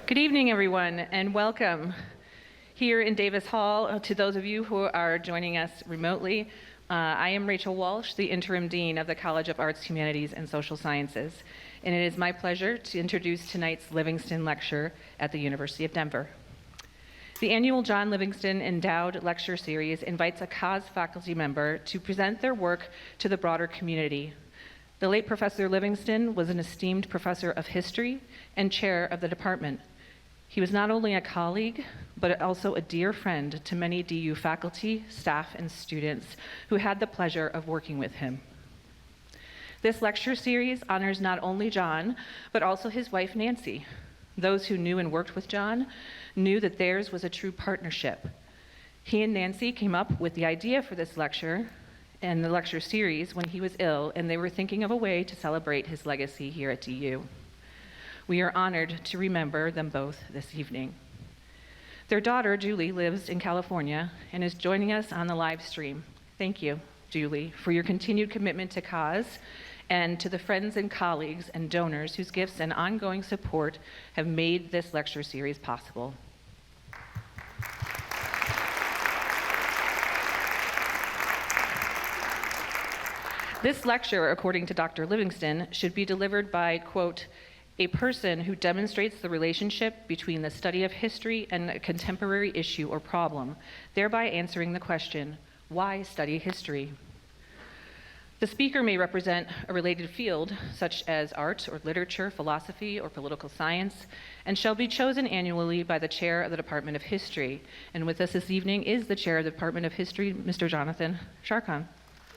Good evening, everyone, and welcome here in Davis Hall to those of you who are joining us remotely. I am Rachel Walsh, the Interim Dean of the College of Arts, Humanities, and Social Sciences, and it is my pleasure to introduce tonight's Livingston Lecture at the University of Denver. The annual John Livingston Endowed Lecture Series invites a cause faculty member to present their work to the broader community. The late Professor Livingston was an esteemed professor of history and chair of the department. He was not only a colleague, but also a dear friend to many DU faculty, staff, and students who had the pleasure of working with him. This lecture series honors not only John, but also his wife, Nancy. Those who knew and worked with John knew that theirs was a true partnership. He and Nancy came up with the idea for this lecture and the lecture series when he was ill, and they were thinking of a way to celebrate his legacy here at DU. We are honored to remember them both this evening. Their daughter, Julie, lives in California and is joining us on the live stream. Thank you, Julie, for your continued commitment to cause, and to the friends and colleagues and donors whose gifts and ongoing support have made this lecture series possible. This lecture, according to Dr. Livingston, should be delivered by, quote, a person who demonstrates the relationship between the study of history and a contemporary issue or problem, thereby answering the question, why study history? The speaker may represent a related field, such as art or literature, philosophy, or political science, and shall be chosen annually by the chair of the Department of History. And with us this evening is the chair of the Department of History, Mr. Jonathan Sharkon.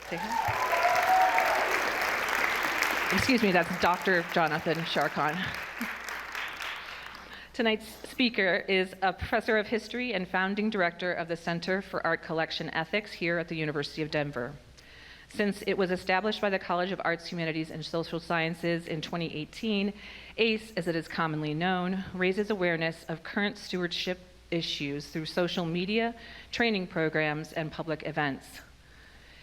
Say hi. Excuse me, that's Dr. Jonathan Sharkon. Tonight's speaker is a professor of history and founding director of the Center for Art Collection Ethics here at the University of Denver. Since it was established by the College of Arts, Humanities, and Social Sciences in 2018, ACE, as it is commonly known, raises awareness of current stewardship issues through social media, training programs, and public events.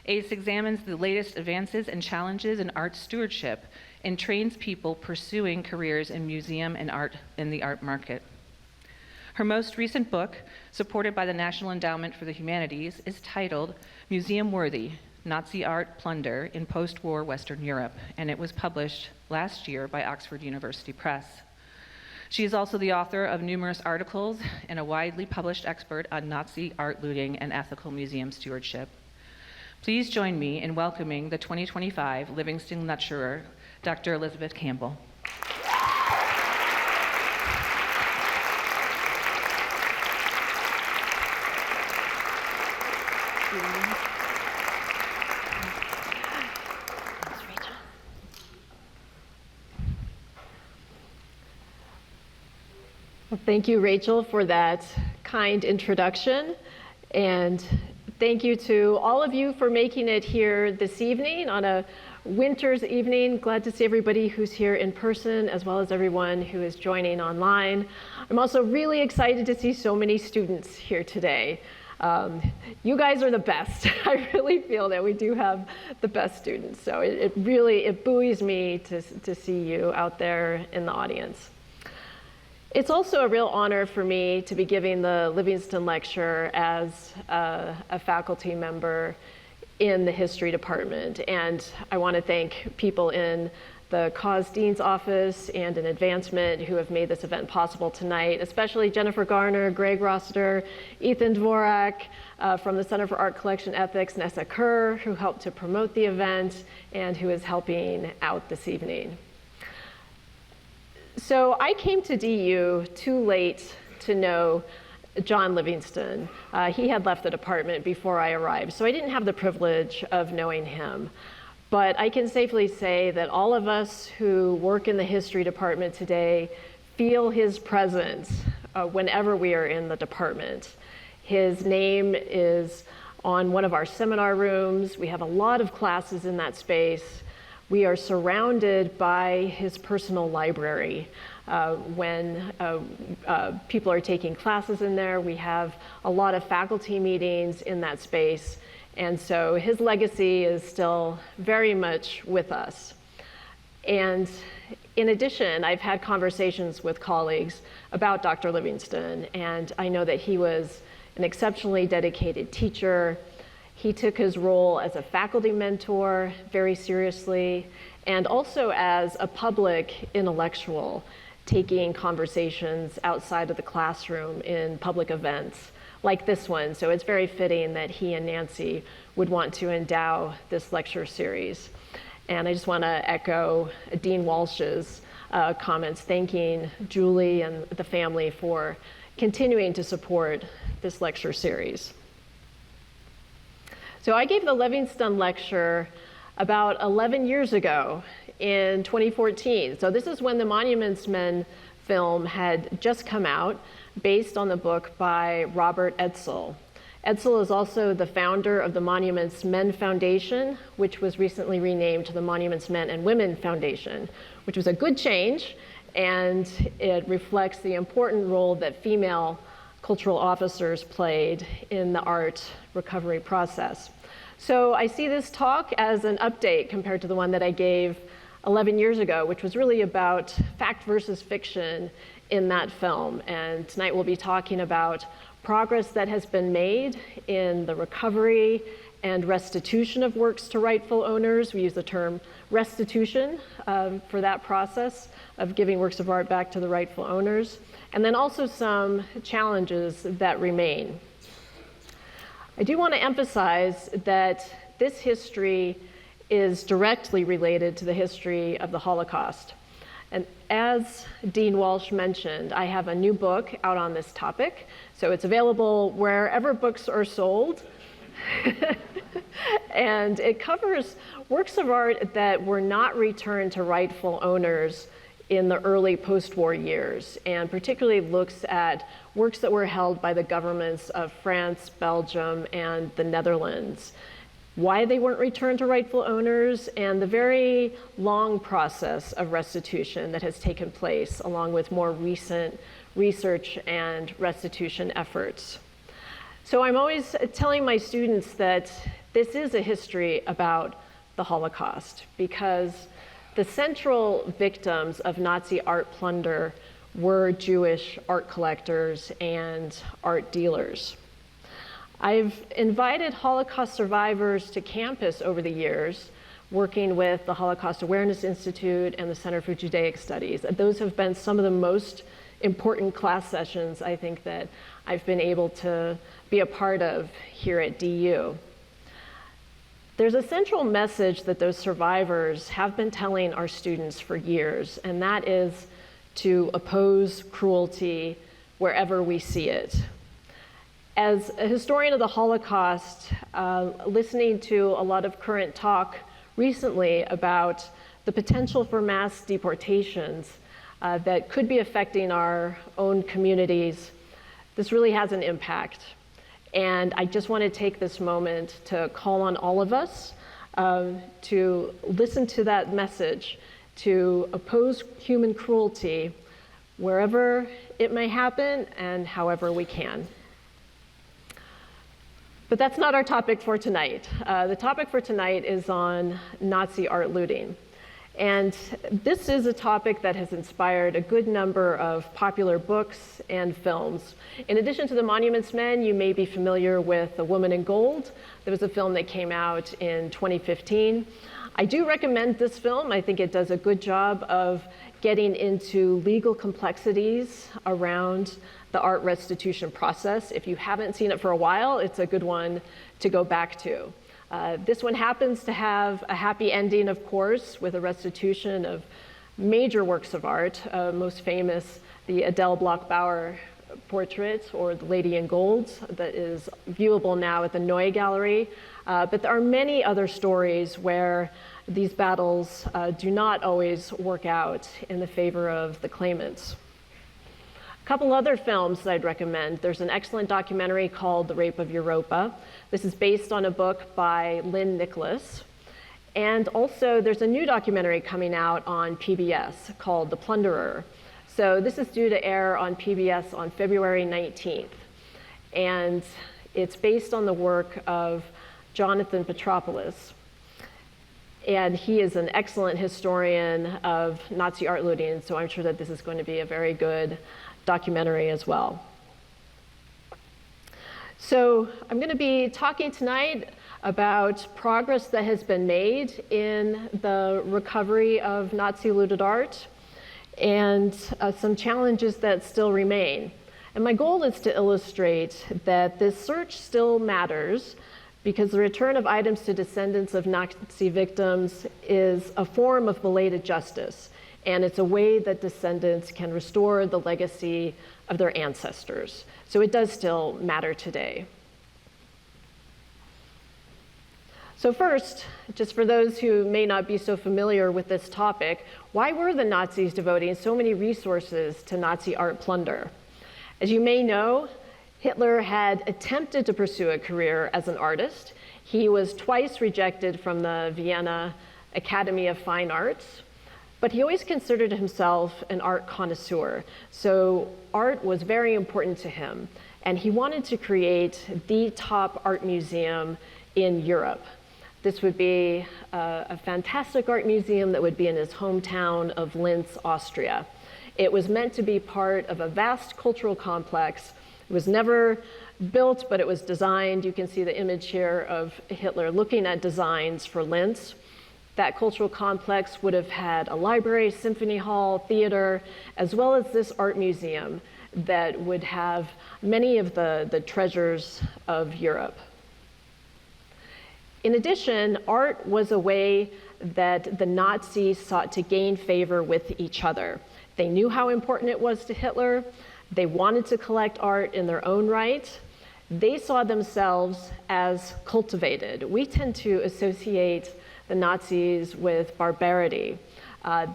ACE examines the latest advances and challenges in art stewardship and trains people pursuing careers in museum and art in the art market. Her most recent book, supported by the National Endowment for the Humanities, is titled Museum Worthy: Nazi Art Plunder in Post-War Western Europe, and it was published last year by Oxford University Press. She is also the author of numerous articles and a widely published expert on Nazi art looting and ethical museum stewardship. Please join me in welcoming the 2025 Livingston Lecturer, Dr. Elizabeth Campbell. Well, thank you, Rachel, for that kind introduction, and thank you to all of you for making it here this evening on a winter's evening. Glad to see everybody who's here in person, as well as everyone who is joining online. I'm also really excited to see so many students here today. You guys are the best. I really feel that we do have the best students. So it really buoys me to see you out there in the audience. It's also a real honor for me to be giving the Livingston Lecture as a faculty member in the history department. And I want to thank people in the Cause Dean's office and in advancement who have made this event possible tonight, especially Jennifer Garner, Greg Rossiter, Ethan Dvorak from the Center for Art Collection Ethics, Nessa Kerr, who helped to promote the event and who is helping out this evening. So I came to DU too late to know John Livingston. He had left the department before I arrived, so I didn't have the privilege of knowing him. But I can safely say that all of us who work in the history department today feel his presence whenever we are in the department. His name is on one of our seminar rooms. We have a lot of classes in that space. We are surrounded by his personal library. When people are taking classes in there, we have a lot of faculty meetings in that space. And so his legacy is still very much with us. And in addition, I've had conversations with colleagues about Dr. Livingston, and I know that he was an exceptionally dedicated teacher. He took his role as a faculty mentor very seriously, and also as a public intellectual, taking conversations outside of the classroom in public events like this one. So it's very fitting that he and Nancy would want to endow this lecture series. And I just want to echo Dean Walsh's comments, thanking Julie and the family for continuing to support this lecture series. So I gave the Livingston lecture about 11 years ago in 2014. So this is when the Monuments Men film had just come out, based on the book by Robert Edsel. Edsel is also the founder of the Monuments Men Foundation, which was recently renamed to the Monuments Men and Women Foundation, which was a good change, and it reflects the important role that female cultural officers played in the art recovery process. So I see this talk as an update compared to the one that I gave 11 years ago, which was really about fact versus fiction in that film. And tonight we'll be talking about progress that has been made in the recovery and restitution of works to rightful owners. We use the term restitution for that process of giving works of art back to the rightful owners. And then also some challenges that remain. I do want to emphasize that this history is directly related to the history of the Holocaust. And as Dean Walsh mentioned, I have a new book out on this topic, so it's available wherever books are sold. And it covers works of art that were not returned to rightful owners in the early post-war years, and particularly looks at works that were held by the governments of France, Belgium, and the Netherlands, why they weren't returned to rightful owners, and the very long process of restitution that has taken place, along with more recent research and restitution efforts. So I'm always telling my students that this is a history about the Holocaust, because the central victims of Nazi art plunder were Jewish art collectors and art dealers. I've invited Holocaust survivors to campus over the years, working with the Holocaust Awareness Institute and the Center for Judaic Studies. Those have been some of the most important class sessions, I think, that I've been able to be a part of here at DU. There's a central message that those survivors have been telling our students for years, and that is to oppose cruelty wherever we see it. As a historian of the Holocaust, listening to a lot of current talk recently about the potential for mass deportations that could be affecting our own communities, this really has an impact. And I just want to take this moment to call on all of us to listen to that message, to oppose human cruelty wherever it may happen and however we can. But that's not our topic for tonight. The topic for tonight is on Nazi art looting. And this is a topic that has inspired a good number of popular books and films. In addition to the Monuments Men, you may be familiar with The Woman in Gold. There was a film that came out in 2015. I do recommend this film. I think it does a good job of getting into legal complexities around the art restitution process. If you haven't seen it for a while, it's a good one to go back to. This one happens to have a happy ending, of course, with a restitution of major works of art, most famous, the Adele Bloch-Bauer portrait, or the Lady in Gold, that is viewable now at the Neue Gallery. But there are many other stories where these battles do not always work out in the favor of the claimants. A couple other films that I'd recommend. There's an excellent documentary called The Rape of Europa. This is based on a book by Lynn Nicholas. And also there's a new documentary coming out on PBS called The Plunderer. So this is due to air on PBS on February 19th. And it's based on the work of Jonathan Petropoulos. And he is an excellent historian of Nazi art looting, so I'm sure that this is going to be a very good documentary as well. So I'm going to be talking tonight about progress that has been made in the recovery of Nazi looted art and some challenges that still remain. And my goal is to illustrate that this search still matters because the return of items to descendants of Nazi victims is a form of belated justice, and it's a way that descendants can restore the legacy of their ancestors. So it does still matter today. So first, just for those who may not be so familiar with this topic, why were the Nazis devoting so many resources to Nazi art plunder? As you may know, Hitler had attempted to pursue a career as an artist. He was twice rejected from the Vienna Academy of Fine Arts, but he always considered himself an art connoisseur. So art was very important to him, and he wanted to create the top art museum in Europe. This would be a fantastic art museum that would be in his hometown of Linz, Austria. It was meant to be part of a vast cultural complex. It was never built, but it was designed. You can see the image here of Hitler looking at designs for Linz. That cultural complex would have had a library, symphony hall, theater, as well as this art museum that would have many of the treasures of Europe. In addition, art was a way that the Nazis sought to gain favor with each other. They knew how important it was to Hitler. They wanted to collect art in their own right. They saw themselves as cultivated. We tend to associate the Nazis with barbarity.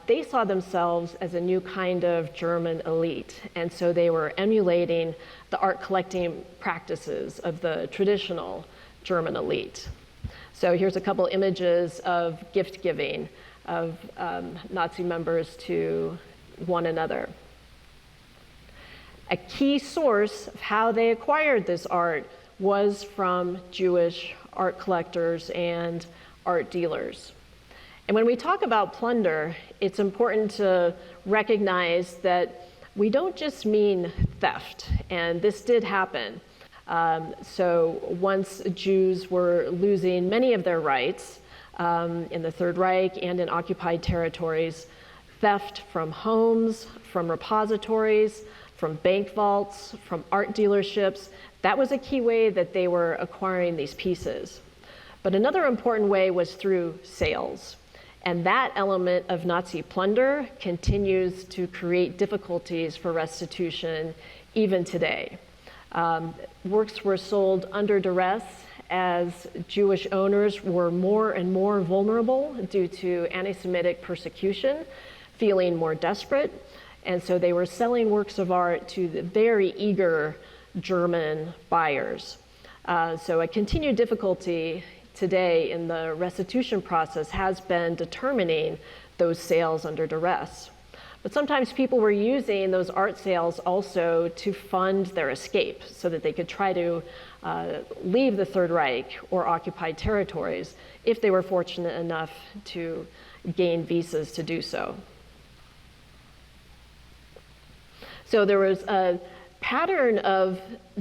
They saw themselves as a new kind of German elite, and so they were emulating the art collecting practices of the traditional German elite. So here's a couple images of gift giving of Nazi members to one another. A key source of how they acquired this art was from Jewish art collectors and art dealers. And when we talk about plunder, it's important to recognize that we don't just mean theft, and this did happen. So once Jews were losing many of their rights in the Third Reich and in occupied territories, theft from homes, from repositories, from bank vaults, from art dealerships, that was a key way that they were acquiring these pieces. But another important way was through sales. And that element of Nazi plunder continues to create difficulties for restitution even today. Works were sold under duress as Jewish owners were more and more vulnerable due to anti-Semitic persecution, feeling more desperate. And so they were selling works of art to the very eager German buyers. So a continued difficulty today in the restitution process has been determining those sales under duress. But sometimes people were using those art sales also to fund their escape so that they could try to leave the Third Reich or occupied territories if they were fortunate enough to gain visas to do so. So there was a pattern of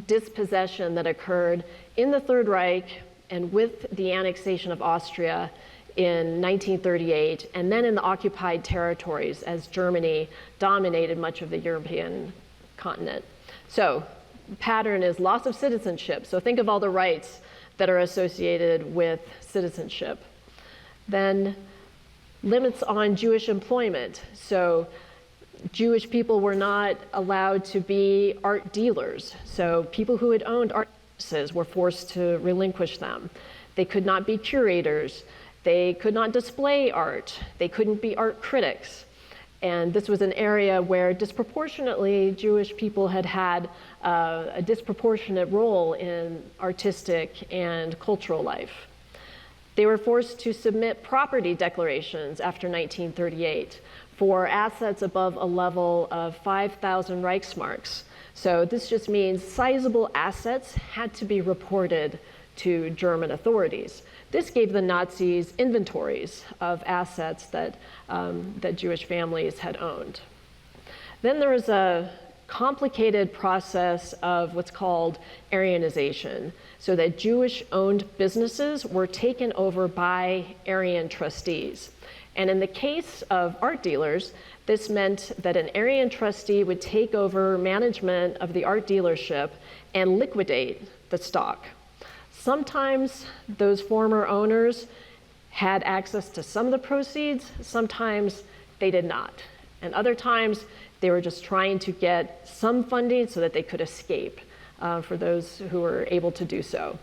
dispossession that occurred in the Third Reich and with the annexation of Austria in 1938, and then in the occupied territories as Germany dominated much of the European continent. So the pattern is loss of citizenship. So think of all the rights that are associated with citizenship. Then limits on Jewish employment. So Jewish people were not allowed to be art dealers. So people who had owned art pieces were forced to relinquish them. They could not be curators. They could not display art. They couldn't be art critics. And this was an area where disproportionately Jewish people had had a disproportionate role in artistic and cultural life. They were forced to submit property declarations after 1938 for assets above a level of 5,000 Reichsmarks. So this just means sizable assets had to be reported to German authorities. This gave the Nazis inventories of assets that Jewish families had owned. Then there was a complicated process of what's called Aryanization, so that Jewish-owned businesses were taken over by Aryan trustees. And in the case of art dealers, this meant that an Aryan trustee would take over management of the art dealership and liquidate the stock. Sometimes those former owners had access to some of the proceeds, sometimes they did not. And other times they were just trying to get some funding so that they could escape for those who were able to do so.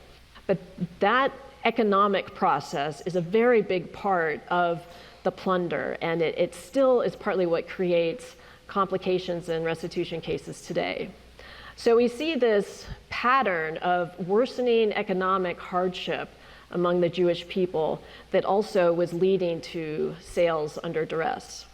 But that economic process is a very big part of the plunder, and it still is partly what creates complications in restitution cases today. So we see this pattern of worsening economic hardship among the Jewish people that also was leading to sales under duress.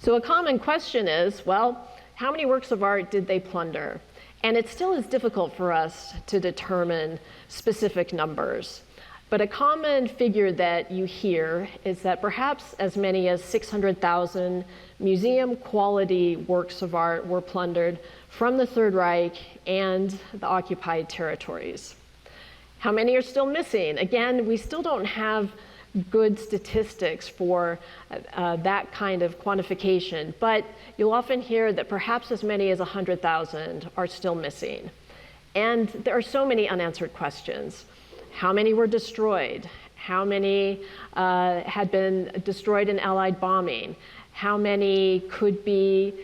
So a common question is, well, how many works of art did they plunder? And it still is difficult for us to determine specific numbers. But a common figure that you hear is that perhaps as many as 600,000 museum-quality works of art were plundered from the Third Reich and the occupied territories. How many are still missing? Again, we still don't have good statistics for that kind of quantification, but you'll often hear that perhaps as many as 100,000 are still missing. And there are so many unanswered questions. How many were destroyed? How many had been destroyed in Allied bombing? How many could be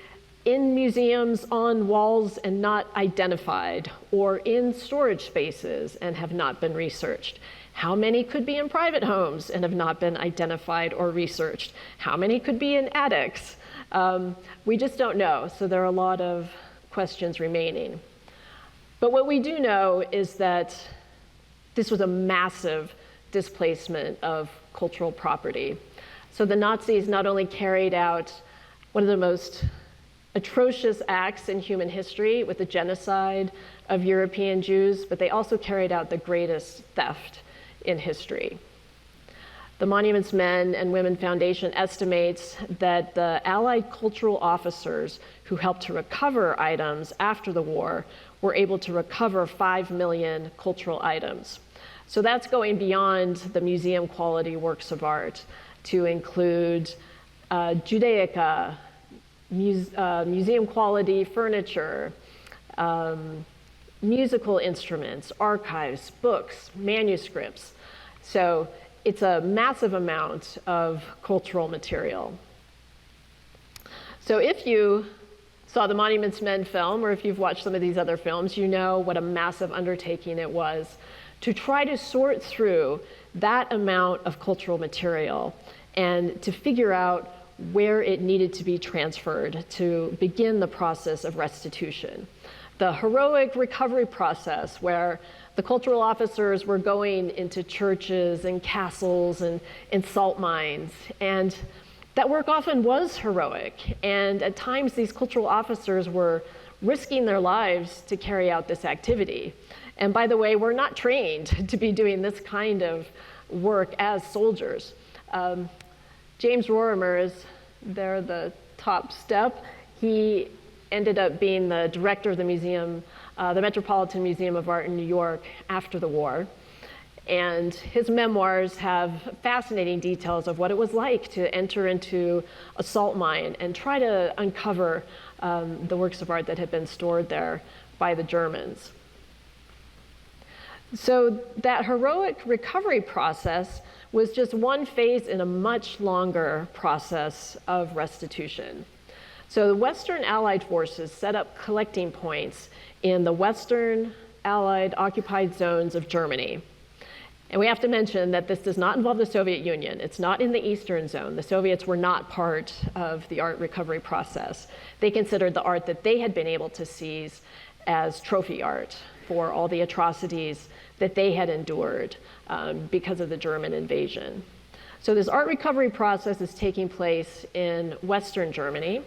in museums on walls and not identified, or in storage spaces and have not been researched? How many could be in private homes and have not been identified or researched? How many could be in attics? We just don't know, so there are a lot of questions remaining. But what we do know is that this was a massive displacement of cultural property. So the Nazis not only carried out one of the most atrocious acts in human history with the genocide of European Jews, but they also carried out the greatest theft in history. The Monuments Men and Women Foundation estimates that the Allied cultural officers who helped to recover items after the war were able to recover 5 million cultural items. So that's going beyond the museum quality works of art to include Judaica, museum quality furniture, musical instruments, archives, books, manuscripts. So it's a massive amount of cultural material. So if you saw the Monuments Men film, or if you've watched some of these other films, you know what a massive undertaking it was to try to sort through that amount of cultural material and to figure out where it needed to be transferred to begin the process of restitution. The heroic recovery process where the cultural officers were going into churches and castles and salt mines, and that work often was heroic, and at times these cultural officers were risking their lives to carry out this activity. And by the way, we're not trained to be doing this kind of work as soldiers. James Rorimer is there, the top step. He ended up being the director of the museum, the Metropolitan Museum of Art in New York after the war. And his memoirs have fascinating details of what it was like to enter into a salt mine and try to uncover the works of art that had been stored there by the Germans. So that heroic recovery process was just one phase in a much longer process of restitution. So the Western Allied forces set up collecting points in the Western Allied occupied zones of Germany. And we have to mention that this does not involve the Soviet Union. It's not in the Eastern Zone. The Soviets were not part of the art recovery process. They considered the art that they had been able to seize as trophy art for all the atrocities that they had endured because of the German invasion. So this art recovery process is taking place in Western Germany.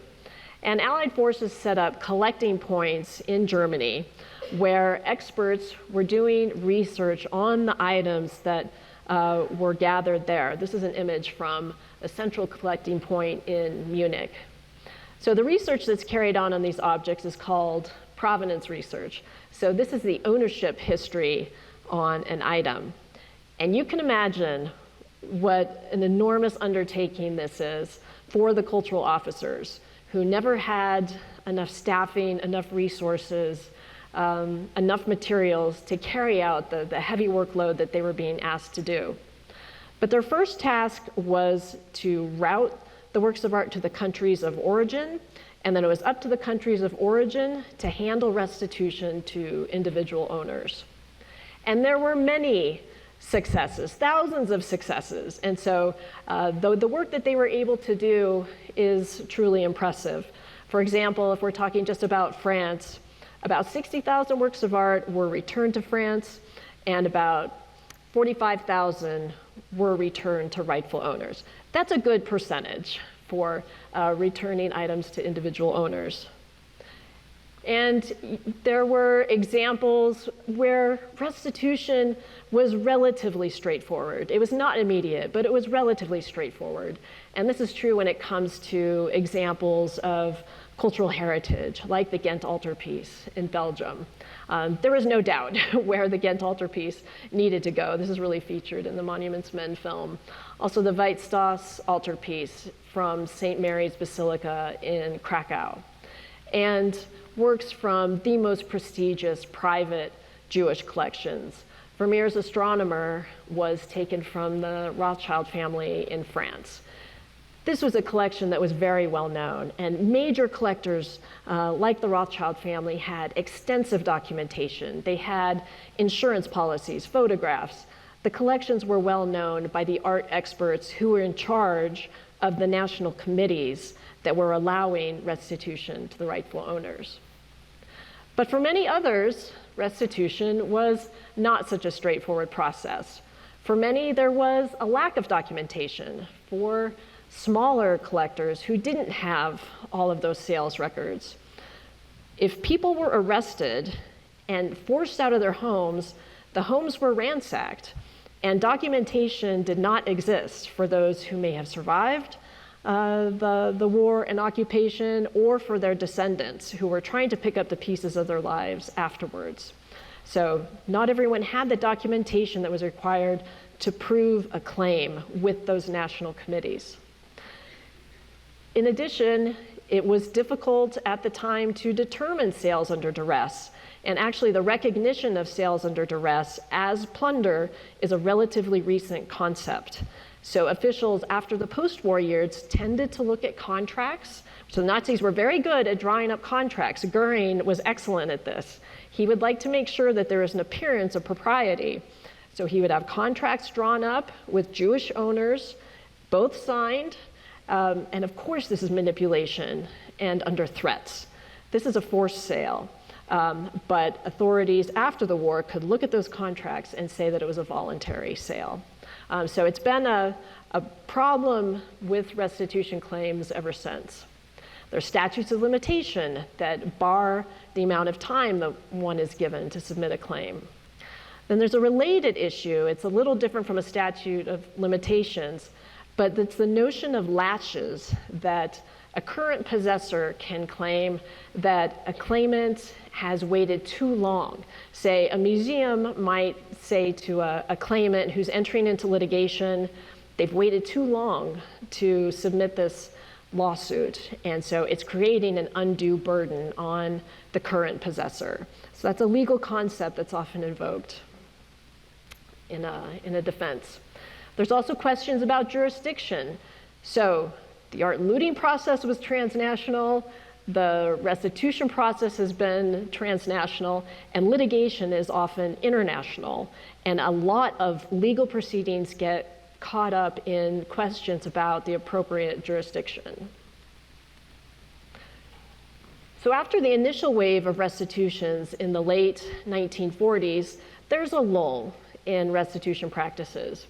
And Allied forces set up collecting points in Germany where experts were doing research on the items that were gathered there. This is an image from a central collecting point in Munich. So the research that's carried on these objects is called provenance research. So this is the ownership history on an item. And you can imagine what an enormous undertaking this is for the cultural officers who never had enough staffing, enough resources, enough materials to carry out the heavy workload that they were being asked to do. But their first task was to route the works of art to the countries of origin, and then it was up to the countries of origin to handle restitution to individual owners. And there were many successes, thousands of successes. And so the work that they were able to do is truly impressive. For example, if we're talking just about France, about 60,000 works of art were returned to France, and about 45,000 were returned to rightful owners. That's a good percentage for returning items to individual owners. And there were examples where restitution was relatively straightforward. It was not immediate, but it was relatively straightforward. And this is true when it comes to examples of cultural heritage, like the Ghent altarpiece in Belgium. There was no doubt where the Ghent altarpiece needed to go. This is really featured in the Monuments Men film. Also the Weizstoss altarpiece from St. Mary's Basilica in Krakow. And works from the most prestigious private Jewish collections. Vermeer's Astronomer was taken from the Rothschild family in France. This was a collection that was very well known, and major collectors like the Rothschild family had extensive documentation. They had insurance policies, photographs. The collections were well known by the art experts who were in charge of the national committees that were allowing restitution to the rightful owners. But for many others, restitution was not such a straightforward process. For many, there was a lack of documentation. For smaller collectors who didn't have all of those sales records, if people were arrested and forced out of their homes, the homes were ransacked, and documentation did not exist for those who may have survived the war and occupation, or for their descendants who were trying to pick up the pieces of their lives afterwards. So not everyone had the documentation that was required to prove a claim with those national committees. In addition, it was difficult at the time to determine sales under duress. And actually, the recognition of sales under duress as plunder is a relatively recent concept. So officials after the post-war years tended to look at contracts. So the Nazis were very good at drawing up contracts. Goering was excellent at this. He would like to make sure that there was an appearance of propriety. So he would have contracts drawn up with Jewish owners, both signed, and of course this is manipulation and under threats. This is a forced sale. But authorities after the war could look at those contracts and say that it was a voluntary sale. So it's been a problem with restitution claims ever since. There's statutes of limitation that bar the amount of time that one is given to submit a claim. Then there's a related issue. It's a little different from a statute of limitations, but it's the notion of laches, that a current possessor can claim that a claimant has waited too long. Say, a museum might say to a claimant who's entering into litigation, they've waited too long to submit this lawsuit, and so it's creating an undue burden on the current possessor. So that's a legal concept that's often invoked in a defense. There's also questions about jurisdiction. So the art looting process was transnational, the restitution process has been transnational, and litigation is often international. And a lot of legal proceedings get caught up in questions about the appropriate jurisdiction. So after the initial wave of restitutions in the late 1940s, there's a lull in restitution practices.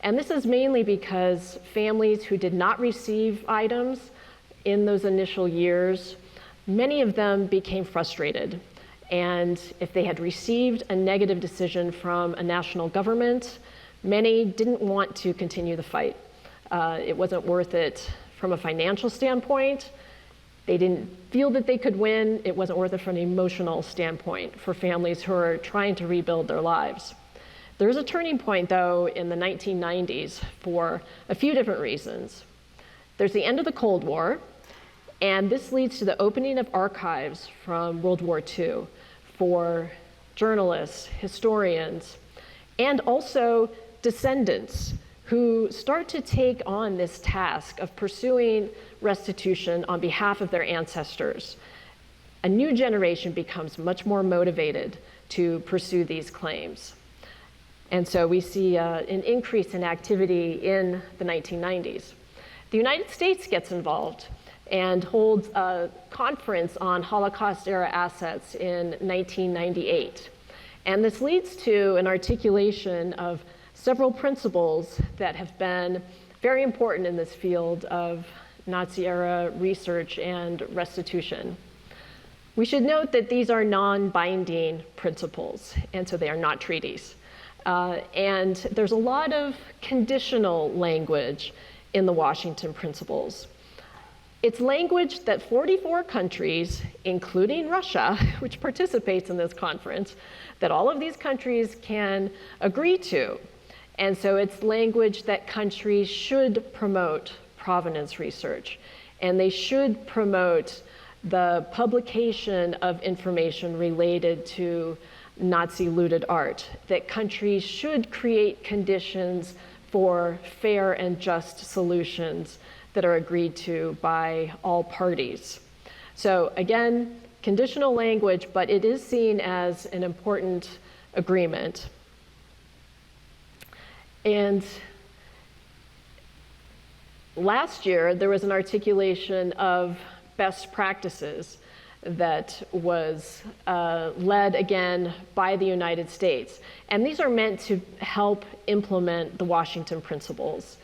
And this is mainly because families who did not receive items in those initial years, many of them became frustrated. And if they had received a negative decision from a national government, many didn't want to continue the fight. It wasn't worth it from a financial standpoint. They didn't feel that they could win. It wasn't worth it from an emotional standpoint for families who are trying to rebuild their lives. There's a turning point, though, in the 1990s for a few different reasons. There's the end of the Cold War, and this leads to the opening of archives from World War II for journalists, historians, and also descendants who start to take on this task of pursuing restitution on behalf of their ancestors. A new generation becomes much more motivated to pursue these claims. And so we see an increase in activity in the 1990s. The United States gets involved and holds a conference on Holocaust-era assets in 1998. And this leads to an articulation of several principles that have been very important in this field of Nazi-era research and restitution. We should note that these are non-binding principles, and so they are not treaties. And there's a lot of conditional language in the Washington Principles. It's language that 44 countries, including Russia, which participates in this conference, that all of these countries can agree to. And so it's language that countries should promote provenance research, and they should promote the publication of information related to Nazi looted art, that countries should create conditions for fair and just solutions that are agreed to by all parties. So again, conditional language, but it is seen as an important agreement. And last year, there was an articulation of best practices that was led again by the United States. And these are meant to help implement the Washington Principles.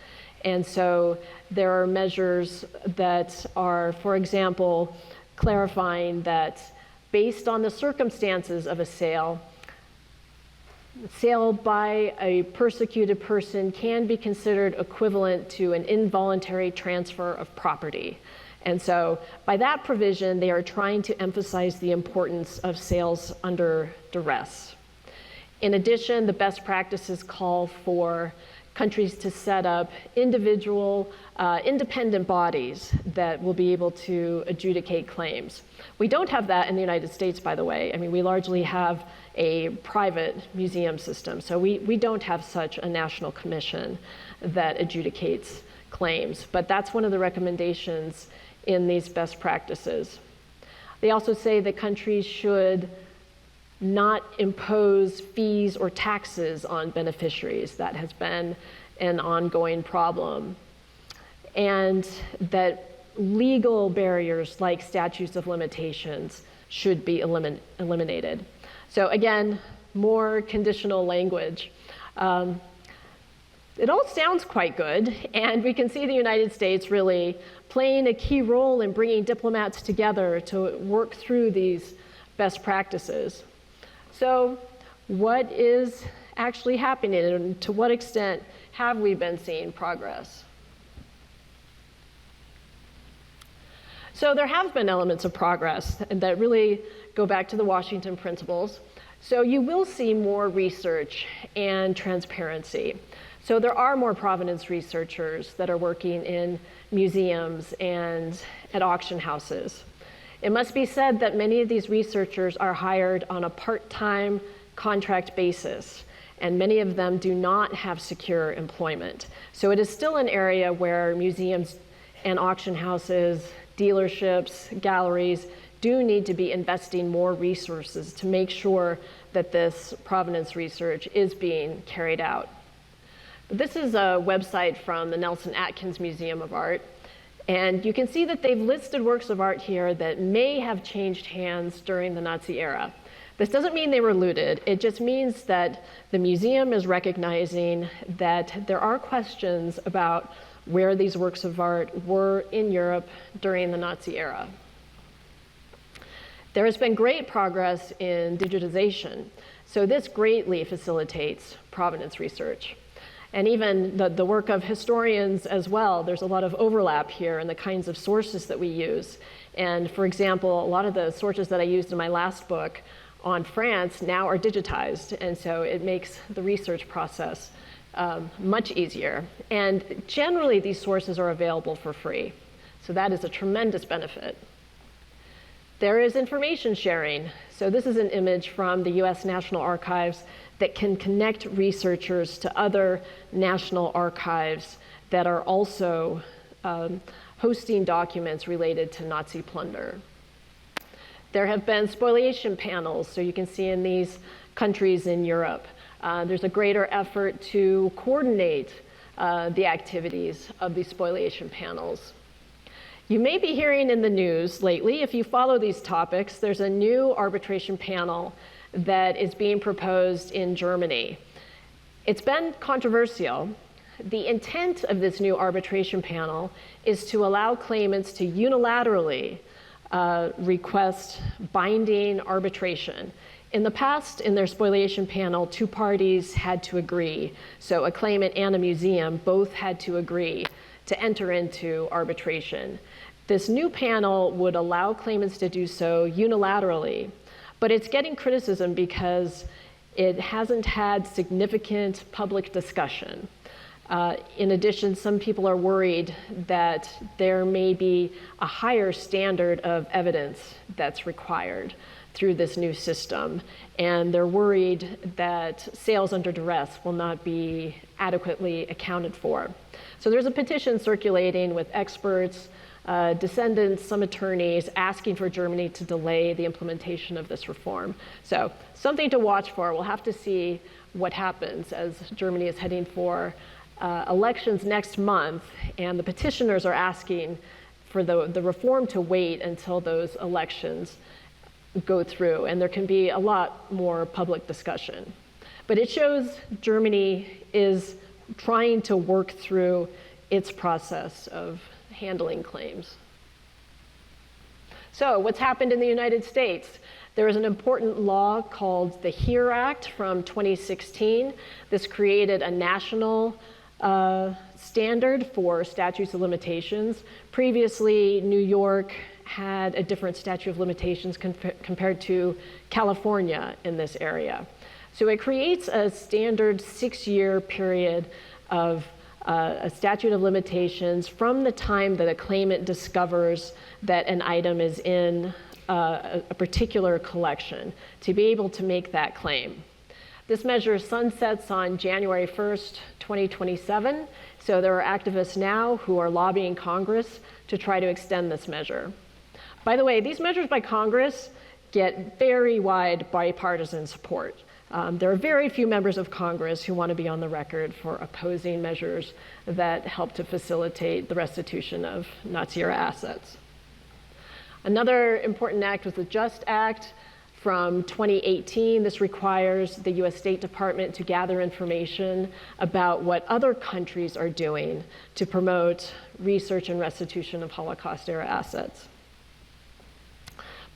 And so there are measures that are, for example, clarifying that based on the circumstances of a sale by a persecuted person can be considered equivalent to an involuntary transfer of property. And so by that provision, they are trying to emphasize the importance of sales under duress. In addition, the best practices call for countries to set up individual, independent bodies that will be able to adjudicate claims. We don't have that in the United States, by the way. I mean, we largely have a private museum system, so we don't have such a national commission that adjudicates claims, but that's one of the recommendations in these best practices. They also say that countries should not impose fees or taxes on beneficiaries. That has been an ongoing problem. And that legal barriers like statutes of limitations should be eliminated. So again, more conditional language. It all sounds quite good, and we can see the United States really playing a key role in bringing diplomats together to work through these best practices. So what is actually happening, and to what extent have we been seeing progress? So there have been elements of progress that really go back to the Washington Principles. So you will see more research and transparency. So there are more provenance researchers that are working in museums and at auction houses. It must be said that many of these researchers are hired on a part-time contract basis, and many of them do not have secure employment. So it is still an area where museums and auction houses, dealerships, galleries do need to be investing more resources to make sure that this provenance research is being carried out. This is a website from the Nelson Atkins Museum of Art, and you can see that they've listed works of art here that may have changed hands during the Nazi era. This doesn't mean they were looted. It just means that the museum is recognizing that there are questions about where these works of art were in Europe during the Nazi era. There has been great progress in digitization, so this greatly facilitates provenance research. And even the work of historians as well, there's a lot of overlap here in the kinds of sources that we use. And for example, a lot of the sources that I used in my last book on France now are digitized, and so it makes the research process much easier. And generally, these sources are available for free, so that is a tremendous benefit. There is information sharing. So this is an image from the US National Archives that can connect researchers to other national archives that are also hosting documents related to Nazi plunder. There have been spoliation panels, so you can see in these countries in Europe. There's a greater effort to coordinate the activities of these spoliation panels. You may be hearing in the news lately, if you follow these topics, there's a new arbitration panel that is being proposed in Germany. It's been controversial. The intent of this new arbitration panel is to allow claimants to unilaterally request binding arbitration. In the past, in their spoliation panel, two parties had to agree. So a claimant and a museum both had to agree to enter into arbitration. This new panel would allow claimants to do so unilaterally, but it's getting criticism because it hasn't had significant public discussion. In addition, some people are worried that there may be a higher standard of evidence that's required through this new system, and they're worried that sales under duress will not be adequately accounted for. So there's a petition circulating with experts, descendants, some attorneys asking for Germany to delay the implementation of this reform. So something to watch for. We'll have to see what happens as Germany is heading for elections next month, and the petitioners are asking for the reform to wait until those elections go through, and there can be a lot more public discussion. But it shows Germany is trying to work through its process of handling claims. So what's happened in the United States? There is an important law called the HERE Act from 2016. This created a national standard for statutes of limitations. Previously, New York had a different statute of limitations compared to California in this area. So it creates a standard 6-year period of a statute of limitations from the time that a claimant discovers that an item is in a particular collection to be able to make that claim. This measure sunsets on January 1st, 2027, so there are activists now who are lobbying Congress to try to extend this measure. By the way, these measures by Congress get very wide bipartisan support. There are very few members of Congress who want to be on the record for opposing measures that help to facilitate the restitution of Nazi-era assets. Another important act was the JUST Act from 2018. This requires the US State Department to gather information about what other countries are doing to promote research and restitution of Holocaust-era assets.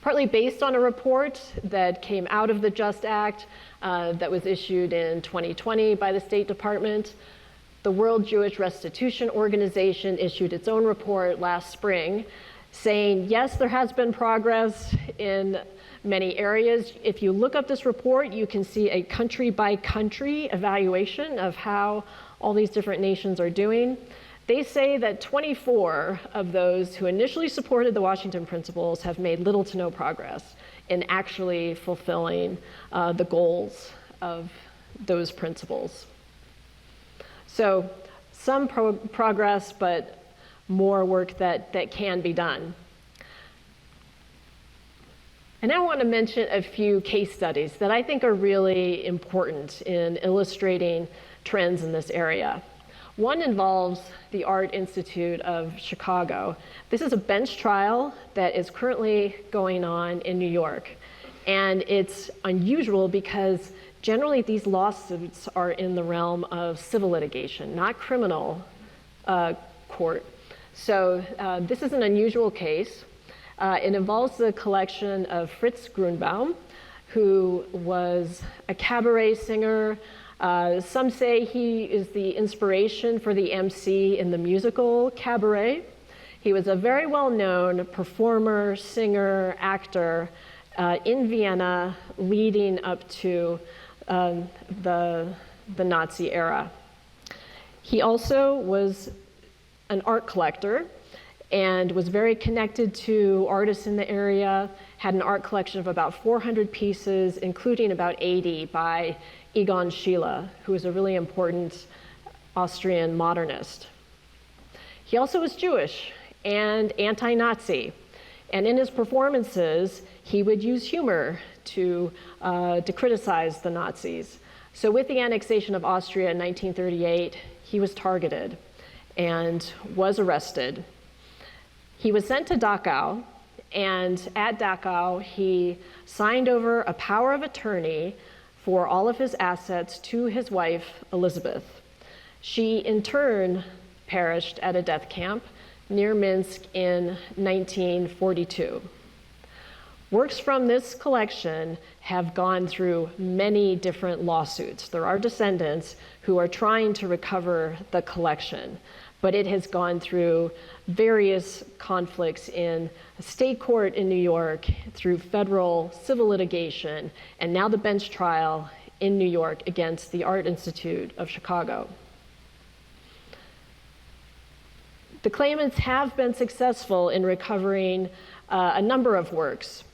Partly based on a report that came out of the JUST Act that was issued in 2020 by the State Department, the World Jewish Restitution Organization issued its own report last spring saying, yes, there has been progress in many areas. If you look up this report, you can see a country-by-country evaluation of how all these different nations are doing. They say that 24 of those who initially supported the Washington Principles have made little to no progress in actually fulfilling the goals of those principles. So some progress, but more work that can be done. And I want to mention a few case studies that I think are really important in illustrating trends in this area. One involves the Art Institute of Chicago. This is a bench trial that is currently going on in New York. And it's unusual because generally these lawsuits are in the realm of civil litigation, not criminal court. So this is an unusual case. It involves the collection of Fritz Grunbaum, who was a cabaret singer. Some say he is the inspiration for the MC in the musical Cabaret. He was a very well-known performer, singer, actor in Vienna leading up to the Nazi era. He also was an art collector and was very connected to artists in the area, had an art collection of about 400 pieces, including about 80 by Egon Schiele, who was a really important Austrian modernist. He also was Jewish and anti-Nazi, and in his performances, he would use humor to criticize the Nazis. So with the annexation of Austria in 1938, he was targeted and was arrested. He was sent to Dachau, and at Dachau, he signed over a power of attorney for all of his assets to his wife, Elizabeth. She, in turn, perished at a death camp near Minsk in 1942. Works from this collection have gone through many different lawsuits. There are descendants who are trying to recover the collection, but it has gone through various conflicts in a state court in New York, through federal civil litigation, and now the bench trial in New York against the Art Institute of Chicago. The claimants have been successful in recovering a number of works.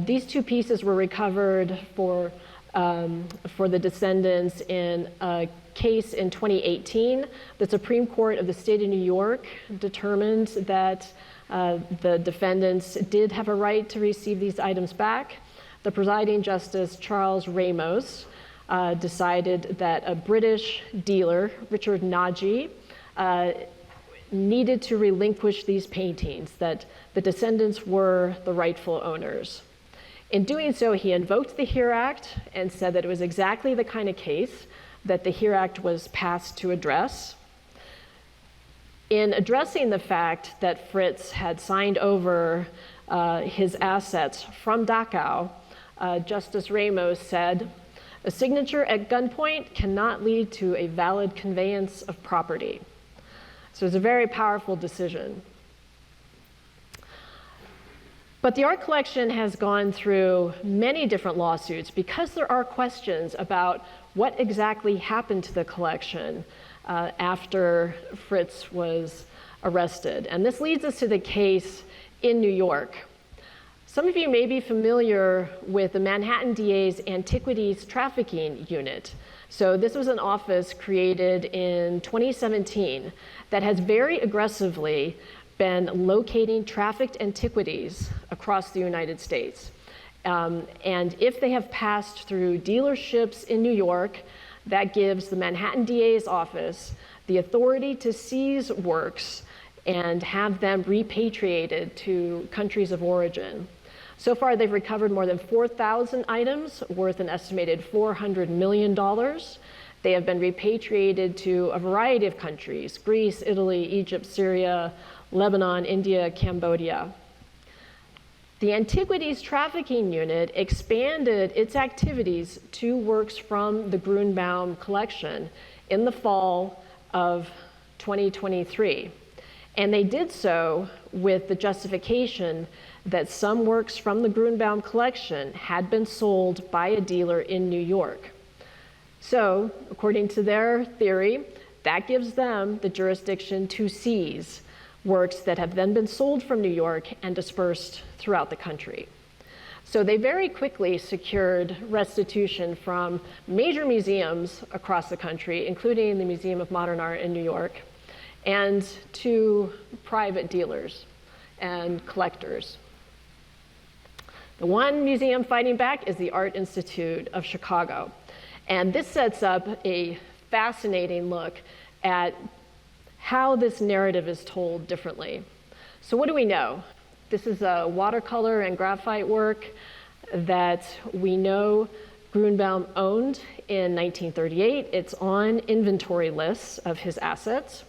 These two pieces were recovered for the descendants in a case in 2018. The Supreme Court of the state of New York determined that the defendants did have a right to receive these items back. The presiding justice, Charles Ramos, decided that a British dealer, Richard Nagy, needed to relinquish these paintings, that the descendants were the rightful owners. In doing so, he invoked the HERE Act and said that it was exactly the kind of case that the HERE Act was passed to address. In addressing the fact that Fritz had signed over his assets from Dachau, Justice Ramos said, "A signature at gunpoint cannot lead to a valid conveyance of property." So it's a very powerful decision. But the art collection has gone through many different lawsuits because there are questions about what exactly happened to the collection after Fritz was arrested. And this leads us to the case in New York. Some of you may be familiar with the Manhattan DA's Antiquities Trafficking Unit. So this was an office created in 2017 that has very aggressively been locating trafficked antiquities across the United States. And if they have passed through dealerships in New York, that gives the Manhattan DA's office the authority to seize works and have them repatriated to countries of origin. So far, they've recovered more than 4,000 items worth an estimated $400 million. They have been repatriated to a variety of countries: Greece, Italy, Egypt, Syria, Lebanon, India, Cambodia. The Antiquities Trafficking Unit expanded its activities to works from the Grunbaum collection in the fall of 2023. And they did so with the justification that some works from the Grunbaum collection had been sold by a dealer in New York. So, according to their theory, that gives them the jurisdiction to seize works that have then been sold from New York and dispersed throughout the country. So they very quickly secured restitution from major museums across the country, including the Museum of Modern Art in New York, and to private dealers and collectors. The one museum fighting back is the Art Institute of Chicago. And this sets up a fascinating look at how this narrative is told differently. So what do we know? This is a watercolor and graphite work that we know Grunbaum owned in 1938. It's on inventory lists of his assets.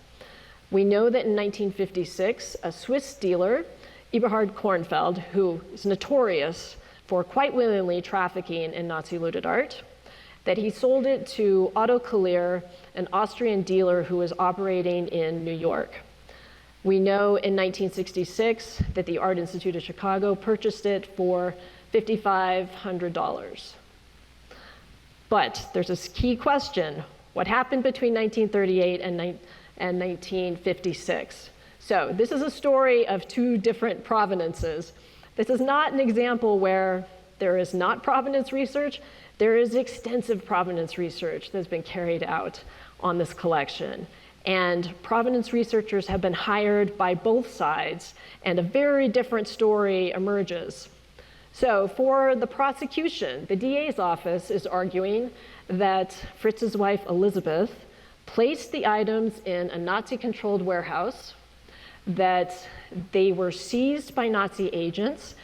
We know that in 1956, a Swiss dealer, Eberhard Kornfeld, who is notorious for quite willingly trafficking in Nazi looted art, that he sold it to Otto Kallier, an Austrian dealer who was operating in New York. We know in 1966 that the Art Institute of Chicago purchased it for $5,500. But there's a key question. What happened between 1938 and 1956? So this is a story of two different provenances. This is not an example where there is not provenance research. There is extensive provenance research that's been carried out on this collection. And provenance researchers have been hired by both sides, and a very different story emerges. So for the prosecution, the DA's office is arguing that Fritz's wife, Elizabeth, placed the items in a Nazi-controlled warehouse, that they were seized by Nazi agents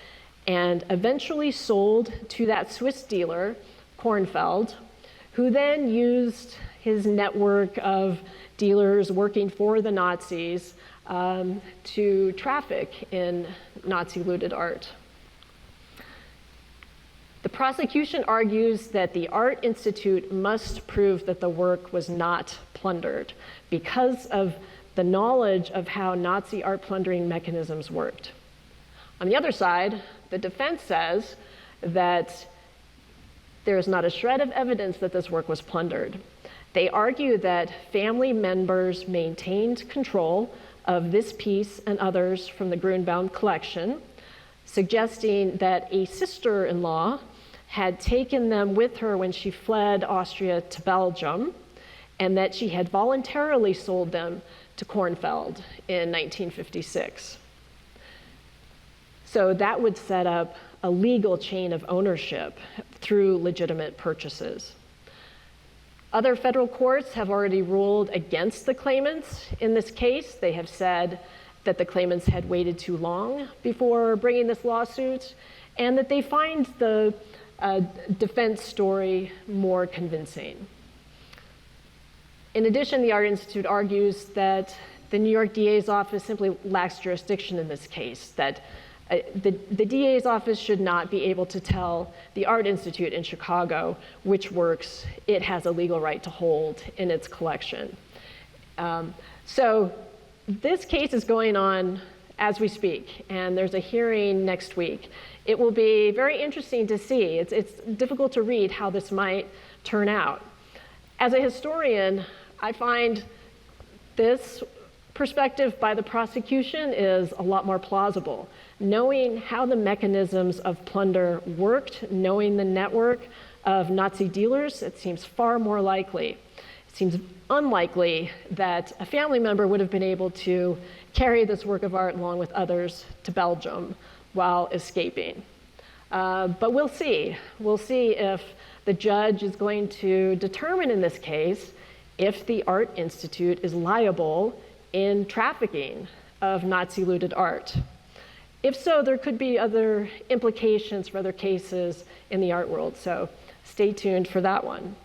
and eventually sold to that Swiss dealer, Kornfeld, who then used his network of dealers working for the Nazis to traffic in Nazi looted art. The prosecution argues that the Art Institute must prove that the work was not plundered because of the knowledge of how Nazi art plundering mechanisms worked. On the other side, the defense says that there is not a shred of evidence that this work was plundered. They argue that family members maintained control of this piece and others from the Grunbaum collection, suggesting that a sister-in-law had taken them with her when she fled Austria to Belgium, and that she had voluntarily sold them to Kornfeld in 1956. So that would set up a legal chain of ownership through legitimate purchases. Other federal courts have already ruled against the claimants in this case. They have said that the claimants had waited too long before bringing this lawsuit, and that they find the defense story more convincing. In addition, the Art Institute argues that the New York DA's office simply lacks jurisdiction in this case, that the DA's office should not be able to tell the Art Institute in Chicago which works it has a legal right to hold in its collection. So this case is going on as we speak, and there's a hearing next week. It will be very interesting to see. It's difficult to read how this might turn out. As a historian, I find this perspective by the prosecution is a lot more plausible. Knowing how the mechanisms of plunder worked, knowing the network of Nazi dealers, it seems far more likely. It seems unlikely that a family member would have been able to carry this work of art along with others to Belgium while escaping. But we'll see. We'll see if the judge is going to determine in this case if the Art Institute is liable in trafficking of Nazi looted art. If so, there could be other implications for other cases in the art world, so stay tuned for that one.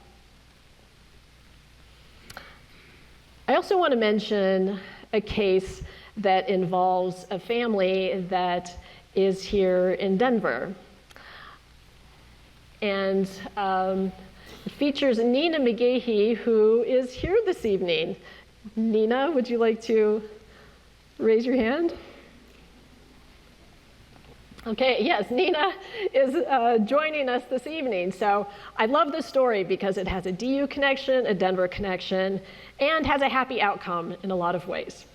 I also want to mention a case that involves a family that is here in Denver. And it features Nina McGahee, who is here this evening. Nina, would you like to raise your hand? Okay, yes, Nina is joining us this evening. So I love this story because it has a DU connection, a Denver connection, and has a happy outcome in a lot of ways.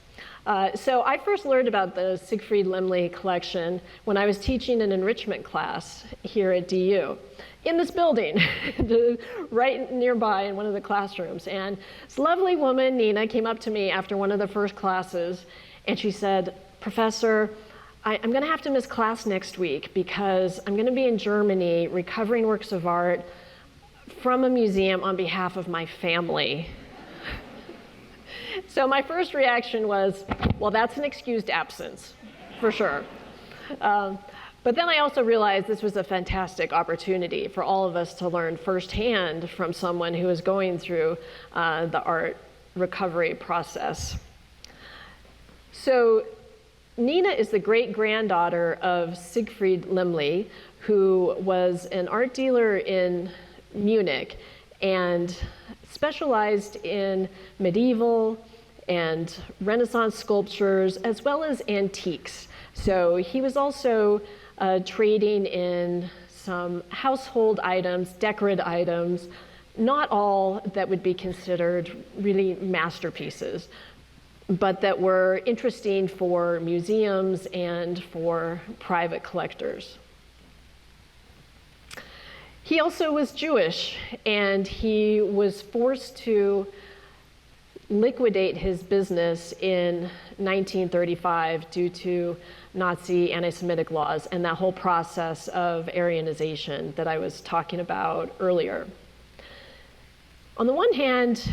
So I first learned about the Siegfried Lemley collection when I was teaching an enrichment class here at DU in this building, right nearby in one of the classrooms. And this lovely woman, Nina, came up to me after one of the first classes, and she said, "Professor, I'm going to have to miss class next week because I'm going to be in Germany recovering works of art from a museum on behalf of my family." So my first reaction was, well, that's an excused absence, for sure. But then I also realized this was a fantastic opportunity for all of us to learn firsthand from someone who is going through the art recovery process. So Nina is the great-granddaughter of Siegfried Lemle, who was an art dealer in Munich and specialized in medieval and Renaissance sculptures, as well as antiques. So he was also trading in some household items, decorative items, not all that would be considered really masterpieces, but that were interesting for museums and for private collectors. He also was Jewish, and he was forced to liquidate his business in 1935 due to Nazi anti-Semitic laws and that whole process of Aryanization that I was talking about earlier. On the one hand,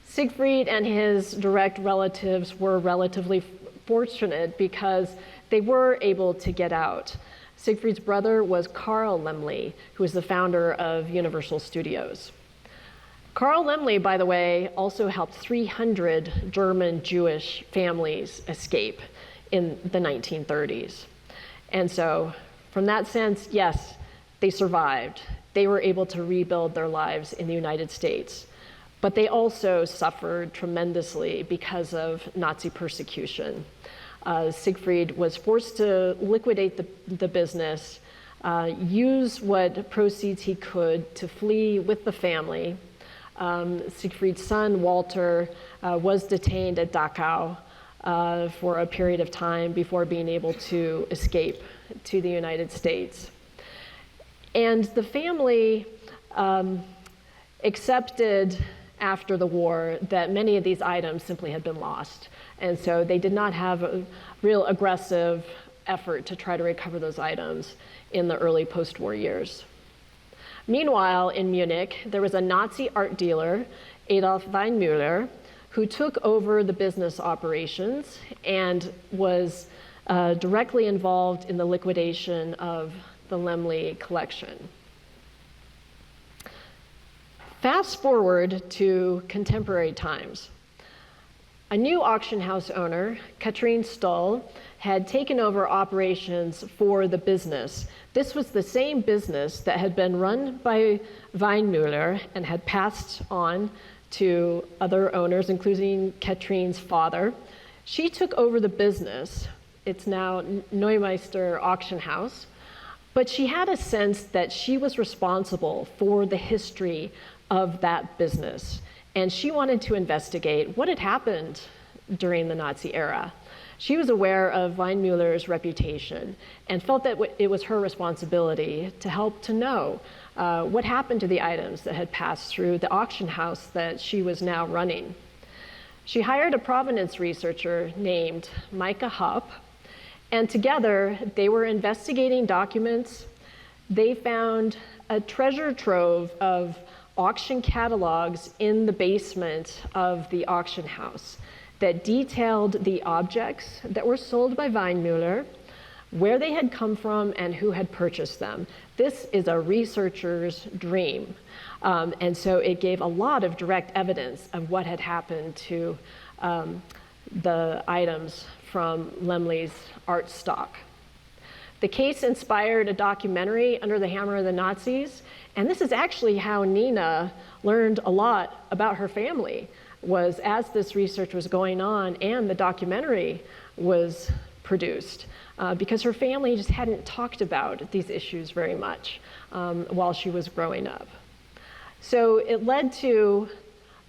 Siegfried and his direct relatives were relatively fortunate because they were able to get out. Siegfried's brother was Carl Lemle, who was the founder of Universal Studios. Carl Lemle, by the way, also helped 300 German Jewish families escape in the 1930s. And so, from that sense, yes, they survived. They were able to rebuild their lives in the United States. But they also suffered tremendously because of Nazi persecution. Siegfried was forced to liquidate the business, use what proceeds he could to flee with the family. Siegfried's son, Walter, was detained at Dachau for a period of time before being able to escape to the United States. And the family accepted after the war that many of these items simply had been lost. And so they did not have a real aggressive effort to try to recover those items in the early post-war years. Meanwhile, in Munich, there was a Nazi art dealer, Adolf Weinmüller, who took over the business operations and was directly involved in the liquidation of the Lemle collection. Fast forward to contemporary times. A new auction house owner, Katrine Stoll, had taken over operations for the business. This was the same business that had been run by Weinmüller and had passed on to other owners, including Katrine's father. She took over the business. It's now Neumeister Auction House. But she had a sense that she was responsible for the history of that business. And she wanted to investigate what had happened during the Nazi era. She was aware of Weinmüller's reputation and felt that it was her responsibility to help to know what happened to the items that had passed through the auction house that she was now running. She hired a provenance researcher named Micah Hupp, and together they were investigating documents. They found a treasure trove of auction catalogs in the basement of the auction house that detailed the objects that were sold by Weinmüller, where they had come from, and who had purchased them. This is a researcher's dream. And so it gave a lot of direct evidence of what had happened to the items from Lemle's art stock. The case inspired a documentary, Under the Hammer of the Nazis, and this is actually how Nina learned a lot about her family, was as this research was going on and the documentary was produced, because her family just hadn't talked about these issues very much while she was growing up. So it led to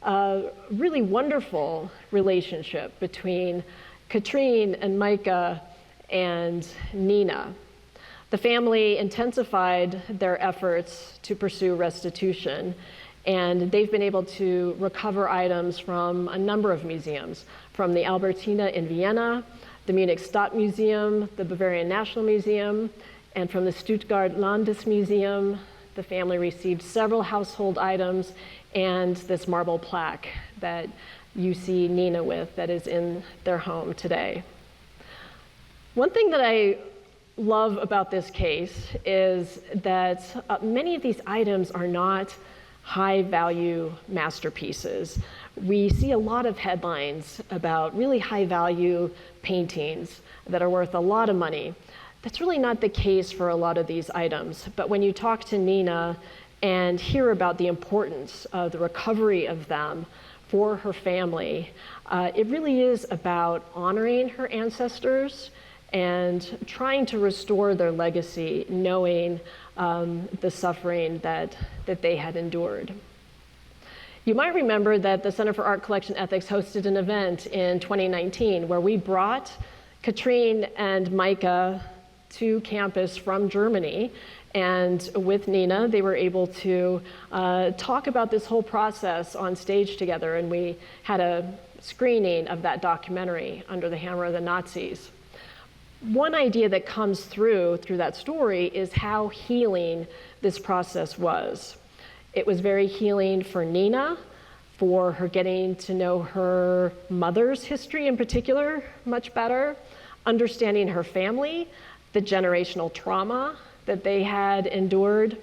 a really wonderful relationship between Katrine and Micah and Nina. The family intensified their efforts to pursue restitution, and they've been able to recover items from a number of museums, from the Albertina in Vienna, the Munich Stadtmuseum, the Bavarian National Museum, and from the Stuttgart Landesmuseum. The family received several household items and this marble plaque that you see Nina with that is in their home today. One thing that I love about this case is that many of these items are not high-value masterpieces. we see a lot of headlines about really high-value paintings that are worth a lot of money. That's really not the case for a lot of these items. But when you talk to Nina and hear about the importance of the recovery of them for her family, it really is about honoring her ancestors and trying to restore their legacy, knowing the suffering that they had endured. You might remember that the Center for Art Collection Ethics hosted an event in 2019 where we brought Katrine and Micah to campus from Germany, and with Nina, they were able to talk about this whole process on stage together, and we had a screening of that documentary, Under the Hammer of the Nazis. One idea that comes through that story is how healing this process was. It was very healing for Nina, for her getting to know her mother's history in particular much better, understanding her family, the generational trauma that they had endured,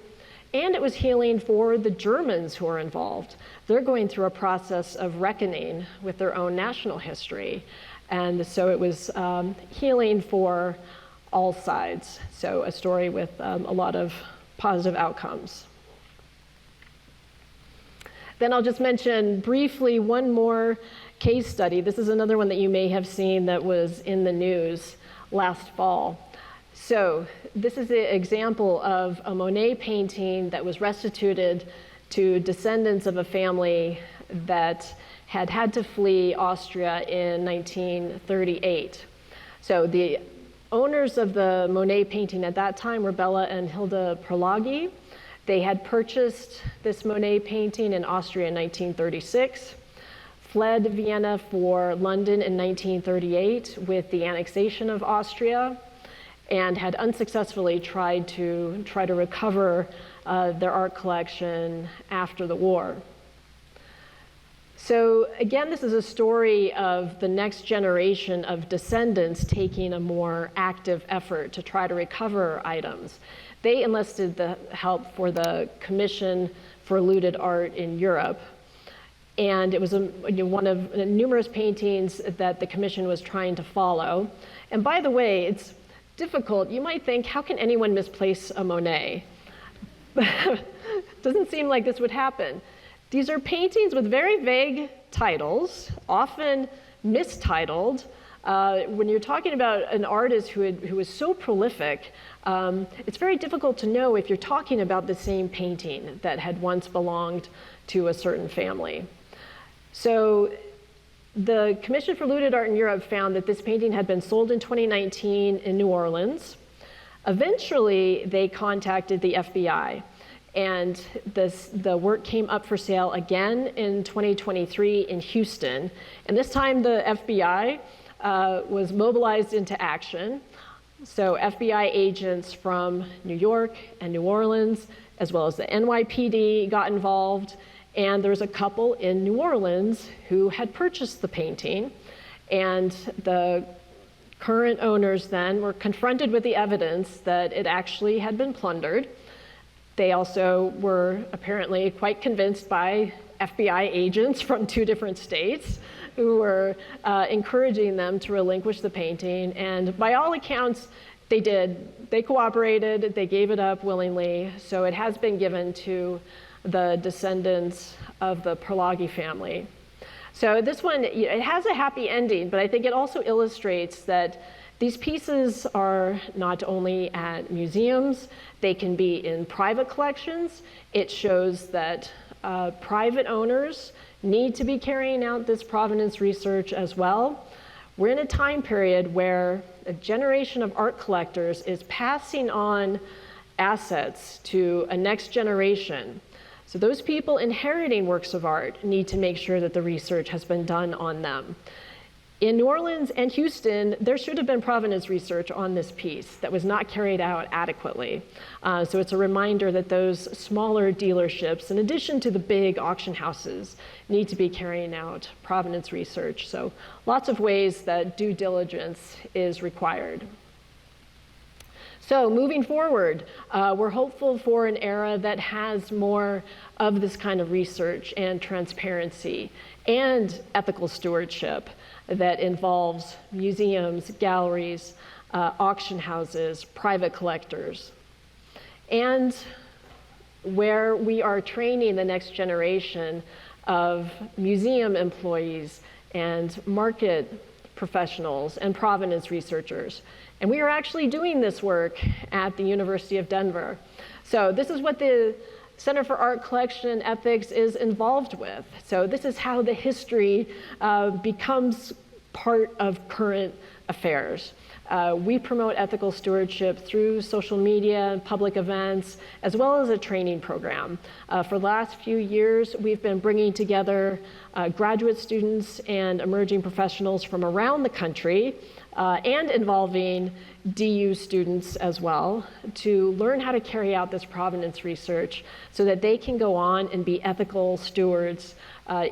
and it was healing for the Germans who are involved. They're going through a process of reckoning with their own national history. And so it was healing for all sides. So a story with a lot of positive outcomes. Then I'll just mention briefly one more case study. This is another one that you may have seen that was in the news last fall. So this is an example of a Monet painting that was restituted to descendants of a family that had to flee Austria in 1938. So the owners of the Monet painting at that time were Bella and Hilda Prolagi. They had purchased this Monet painting in Austria in 1936, fled Vienna for London in 1938 with the annexation of Austria, and had unsuccessfully tried to recover their art collection after the war. So again, this is a story of the next generation of descendants taking a more active effort to try to recover items. They enlisted the help for the Commission for Looted Art in Europe. And it was one of numerous paintings that the commission was trying to follow. And by the way, it's difficult. You might think, how can anyone misplace a Monet? Doesn't seem like this would happen. These are paintings with very vague titles, often mistitled. When you're talking about an artist who was so prolific, it's very difficult to know if you're talking about the same painting that had once belonged to a certain family. So the Commission for Looted Art in Europe found that this painting had been sold in 2019 in New Orleans. Eventually, they contacted the FBI, and the work came up for sale again in 2023 in Houston. And this time, the FBI was mobilized into action. So FBI agents from New York and New Orleans, as well as the NYPD, got involved. And there was a couple in New Orleans who had purchased the painting. And the current owners then were confronted with the evidence that it actually had been plundered. They also were apparently quite convinced by FBI agents from 2 different states who were encouraging them to relinquish the painting. And by all accounts, they did. They cooperated, they gave it up willingly. So it has been given to the descendants of the Prolagi family. So this one, it has a happy ending, but I think it also illustrates that these pieces are not only at museums, they can be in private collections. It shows that private owners need to be carrying out this provenance research as well. We're in a time period where a generation of art collectors is passing on assets to a next generation. So those people inheriting works of art need to make sure that the research has been done on them. In New Orleans and Houston, there should have been provenance research on this piece that was not carried out adequately. So it's a reminder that those smaller dealerships, in addition to the big auction houses, need to be carrying out provenance research. So lots of ways that due diligence is required. So moving forward, we're hopeful for an era that has more of this kind of research and transparency and ethical stewardship that involves museums, galleries, auction houses, private collectors, and where we are training the next generation of museum employees and market professionals and provenance researchers. And we are actually doing this work at the University of Denver. So this is what the Center for Art Collection and Ethics is involved with. So this is how the history becomes part of current affairs. We promote ethical stewardship through social media and public events, as well as a training program. For the last few years, we've been bringing together graduate students and emerging professionals from around the country, and involving DU students as well, to learn how to carry out this provenance research so that they can go on and be ethical stewards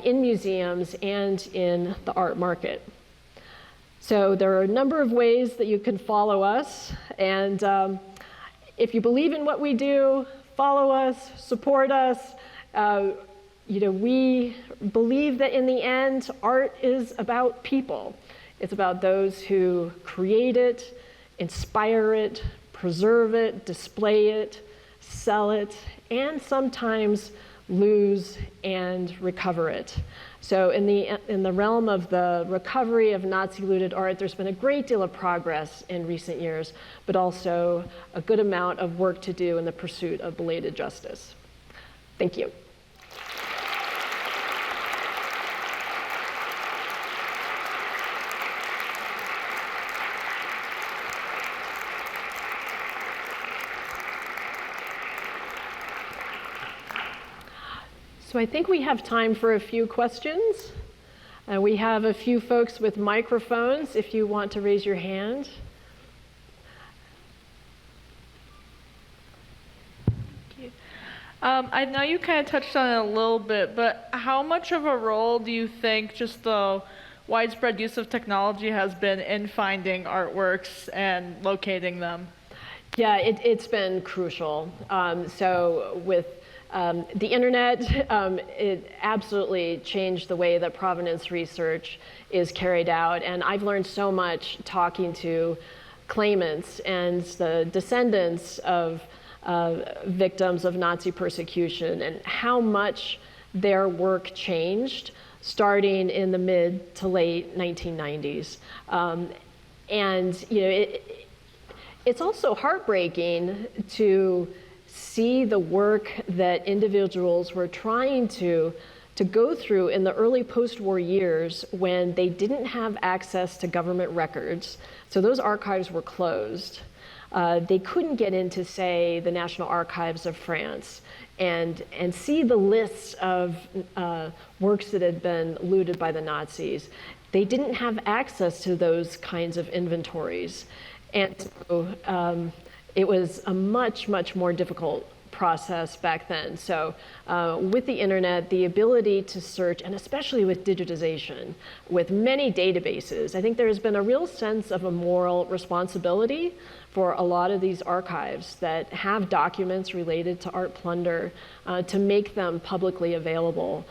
in museums and in the art market. So there are a number of ways that you can follow us, and if you believe in what we do, follow us, support us. We believe that in the end, art is about people. It's about those who create it, inspire it, preserve it, display it, sell it, and sometimes lose and recover it. So in the realm of the recovery of Nazi-looted art, there's been a great deal of progress in recent years, but also a good amount of work to do in the pursuit of belated justice. Thank you. So I think we have time for a few questions. We have a few folks with microphones if you want to raise your hand. I know you kind of touched on it a little bit, but how much of a role do you think just the widespread use of technology has been in finding artworks and locating them? Yeah, it's been crucial. So with the internet, it absolutely changed the way that provenance research is carried out. And I've learned so much talking to claimants and the descendants of victims of Nazi persecution and how much their work changed starting in the mid to late 1990s. It's also heartbreaking to see the work that individuals were trying to go through in the early post-war years when they didn't have access to government records. So those archives were closed. They couldn't get into, say, the National Archives of France and see the lists of works that had been looted by the Nazis. They didn't have access to those kinds of inventories. And so it was a much, much more difficult process back then. So with the internet, the ability to search, and especially with digitization, with many databases, I think there has been a real sense of a moral responsibility for a lot of these archives that have documents related to art plunder to make them publicly available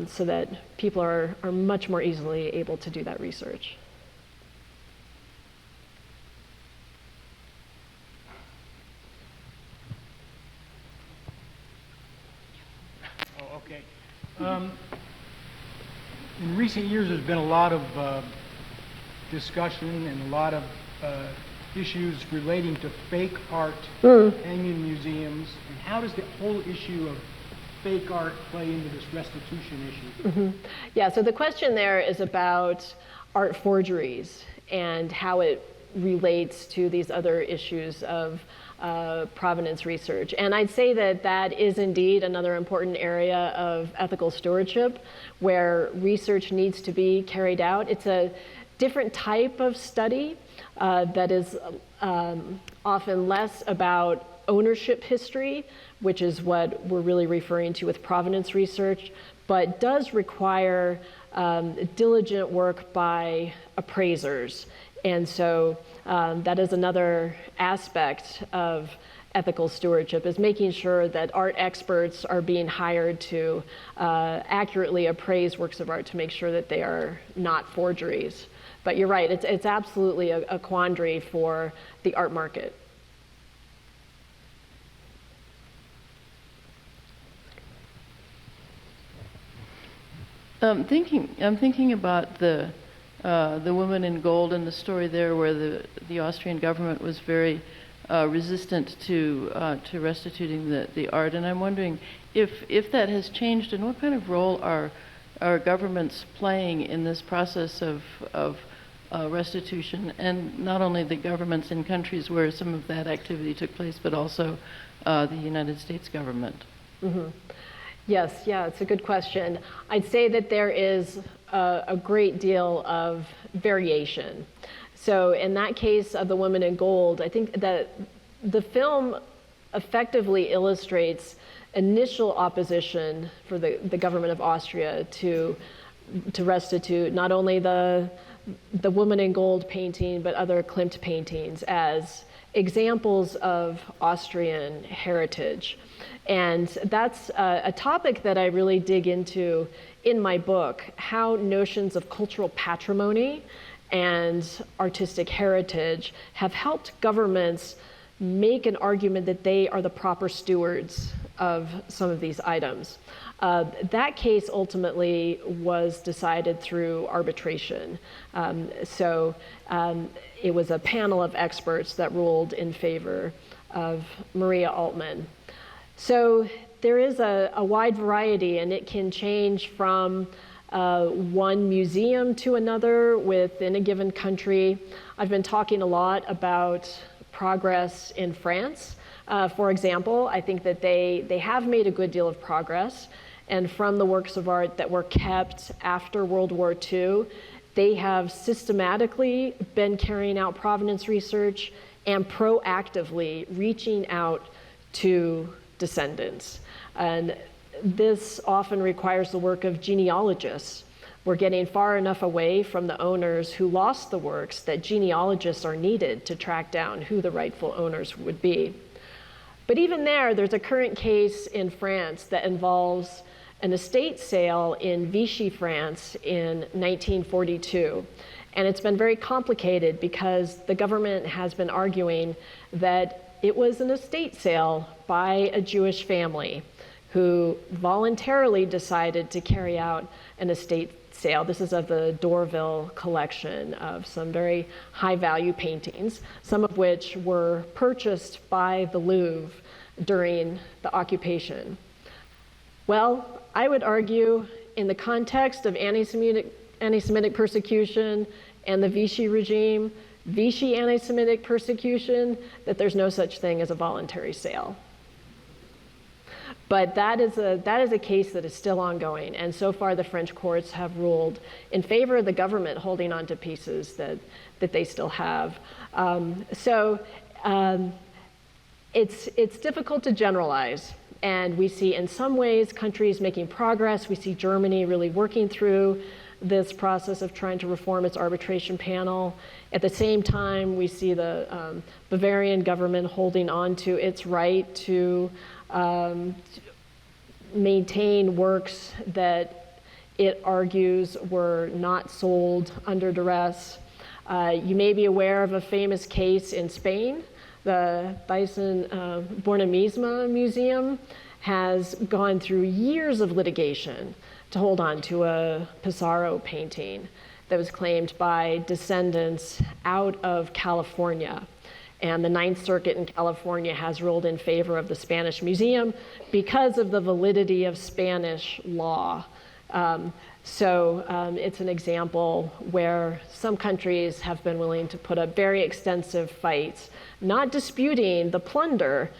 so that people are much more easily able to do that research. Okay. In recent years, there's been a lot of discussion and a lot of issues relating to fake art hanging in museums. And how does the whole issue of fake art play into this restitution issue? Mm-hmm. Yeah, so the question there is about art forgeries and how it relates to these other issues of provenance research. And I'd say that that is indeed another important area of ethical stewardship where research needs to be carried out. It's a different type of study that is often less about ownership history, which is what we're really referring to with provenance research, but does require diligent work by appraisers. And so that is another aspect of ethical stewardship, is making sure that art experts are being hired to accurately appraise works of art to make sure that they are not forgeries. But you're right, it's absolutely a quandary for the art market. I'm thinking about the woman in gold and the story there, where the Austrian government was very resistant to restituting the art, and I'm wondering if that has changed, and what kind of role are governments playing in this process of restitution, and not only the governments in countries where some of that activity took place, but also the United States government. Mm-hmm. Yes, yeah, it's a good question. I'd say that there is a great deal of variation. So in that case of the woman in gold, I think that the film effectively illustrates initial opposition for the government of Austria to restitute not only the woman in gold painting, but other Klimt paintings as examples of Austrian heritage. And that's a topic that I really dig into in my book, how notions of cultural patrimony and artistic heritage have helped governments make an argument that they are the proper stewards of some of these items. That case ultimately was decided through arbitration. It was a panel of experts that ruled in favor of Maria Altmann. So there is a wide variety, and it can change from one museum to another within a given country. I've been talking a lot about progress in France. For example, I think that they have made a good deal of progress, and from the works of art that were kept after World War II, they have systematically been carrying out provenance research and proactively reaching out to descendants. And this often requires the work of genealogists. We're getting far enough away from the owners who lost the works that genealogists are needed to track down who the rightful owners would be. But even there's a current case in France that involves an estate sale in Vichy, France in 1942. And it's been very complicated because the government has been arguing that it was an estate sale by a Jewish family who voluntarily decided to carry out an estate sale. This is of the Dorville collection of some very high value paintings, some of which were purchased by the Louvre during the occupation. Well, I would argue in the context of anti-Semitic persecution and the Vichy regime, Vichy anti-Semitic persecution, that there's no such thing as a voluntary sale. But that is a case that is still ongoing, and so far the French courts have ruled in favor of the government holding on to pieces that they still have. It's difficult to generalize, and we see in some ways countries making progress. We see Germany really working through this process of trying to reform its arbitration panel. At the same time, we see the Bavarian government holding on to its right to maintain works that it argues were not sold under duress. You may be aware of a famous case in Spain. The Thyssen-Bornemisza Museum has gone through years of litigation to hold on to a Pissarro painting that was claimed by descendants out of California. And the Ninth Circuit in California has ruled in favor of the Spanish Museum because of the validity of Spanish law. It's an example where some countries have been willing to put up very extensive fights, not disputing the plunder,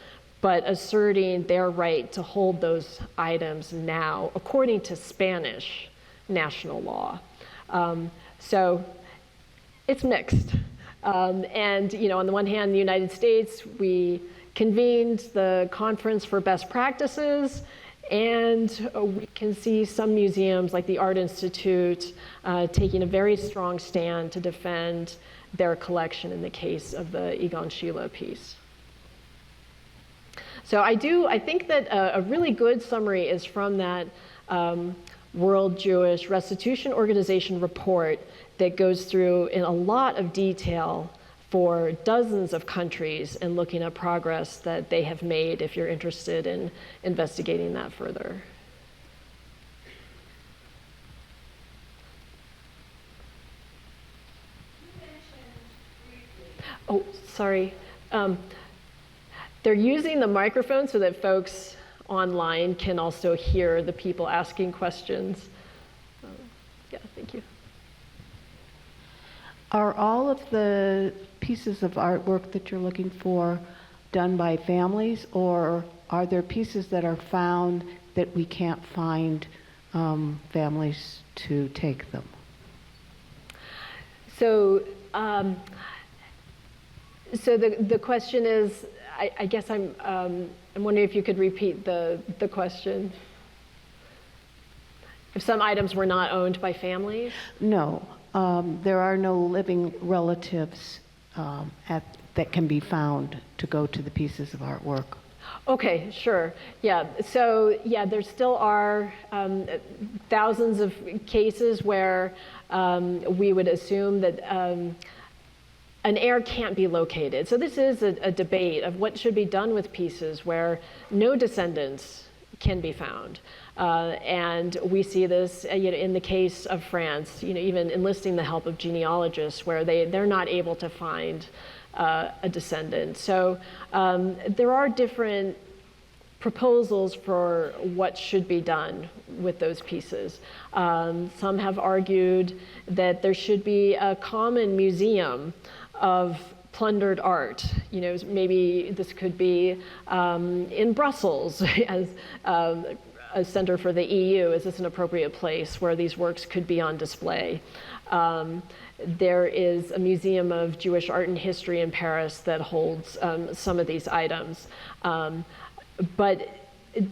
but asserting their right to hold those items now according to Spanish national law. So it's mixed. On the one hand, in the United States, we convened the Conference for Best Practices, and we can see some museums like the Art Institute taking a very strong stand to defend their collection in the case of the Egon Schiele piece. So I think that a really good summary is from that World Jewish Restitution Organization report that goes through in a lot of detail for dozens of countries and looking at progress that they have made if you're interested in investigating that further. Oh, sorry. They're using the microphone so that folks online can also hear the people asking questions. Yeah, thank you. Are all of the pieces of artwork that you're looking for done by families, or are there pieces that are found that we can't find families to take them? So, so the question is, I guess I'm wondering if you could repeat the question. If some items were not owned by families? No, there are no living relatives that can be found to go to the pieces of artwork. Okay, sure. Yeah, so yeah, there still are thousands of cases where we would assume that an heir can't be located. So this is a debate of what should be done with pieces where no descendants can be found. And we see this in the case of France, even enlisting the help of genealogists where they're not able to find a descendant. So there are different proposals for what should be done with those pieces. Some have argued that there should be a common museum of plundered art. Maybe this could be in Brussels as a center for the EU. Is this an appropriate place where these works could be on display? There is a museum of Jewish art and history in Paris that holds some of these items. But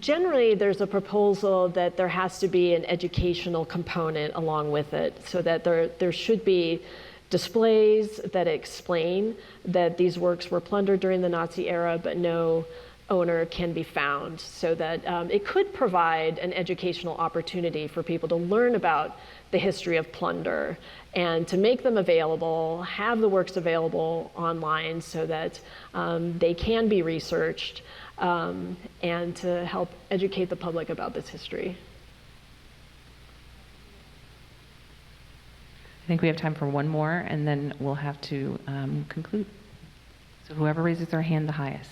generally, there's a proposal that there has to be an educational component along with it, so that there should be displays that explain that these works were plundered during the Nazi era, but no owner can be found, so that it could provide an educational opportunity for people to learn about the history of plunder and to make them available, have the works available online so that they can be researched and to help educate the public about this history. I think we have time for one more, and then we'll have to conclude. So whoever raises their hand the highest.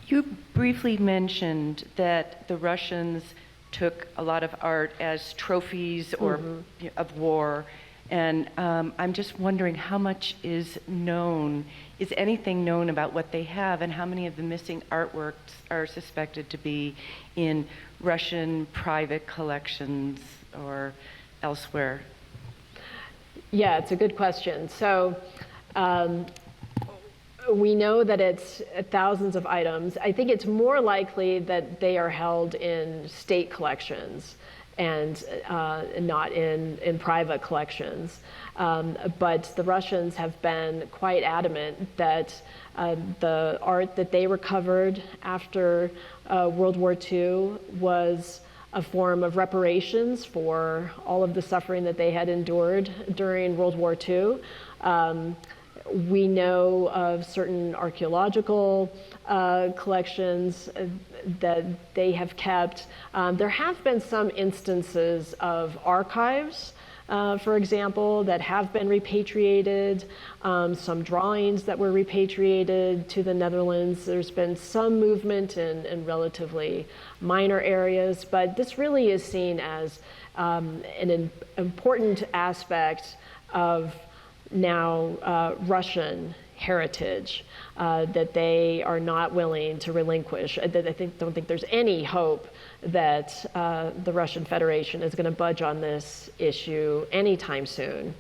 You briefly mentioned that the Russians took a lot of art as trophies or of war, and I'm just wondering how much is known. Is anything known about what they have, and how many of the missing artworks are suspected to be in Russian private collections or elsewhere? Yeah, it's a good question. So we know that it's thousands of items. I think it's more likely that they are held in state collections and not in private collections. But the Russians have been quite adamant that the art that they recovered after World War II was a form of reparations for all of the suffering that they had endured during World War II. We know of certain archaeological collections that they have kept. There have been some instances of archives, for example, that have been repatriated, some drawings that were repatriated to the Netherlands. There's been some movement in relatively minor areas, but this really is seen as an important aspect of now Russian heritage that they are not willing to relinquish. I don't think there's any hope that the Russian Federation is going to budge on this issue anytime soon.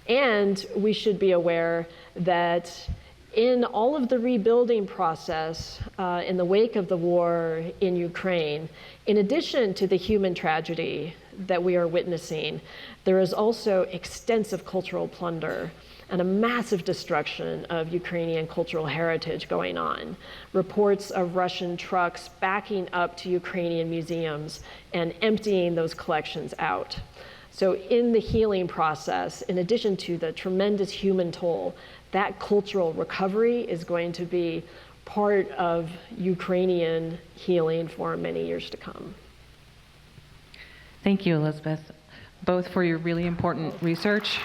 And we should be aware that in all of the rebuilding process in the wake of the war in Ukraine, in addition to the human tragedy that we are witnessing, there is also extensive cultural plunder and a massive destruction of Ukrainian cultural heritage going on. Reports of Russian trucks backing up to Ukrainian museums and emptying those collections out. So in the healing process, in addition to the tremendous human toll, that cultural recovery is going to be part of Ukrainian healing for many years to come. Thank you, Elizabeth, both for your really important research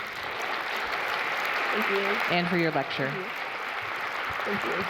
Thank you. and for your lecture. Thank you.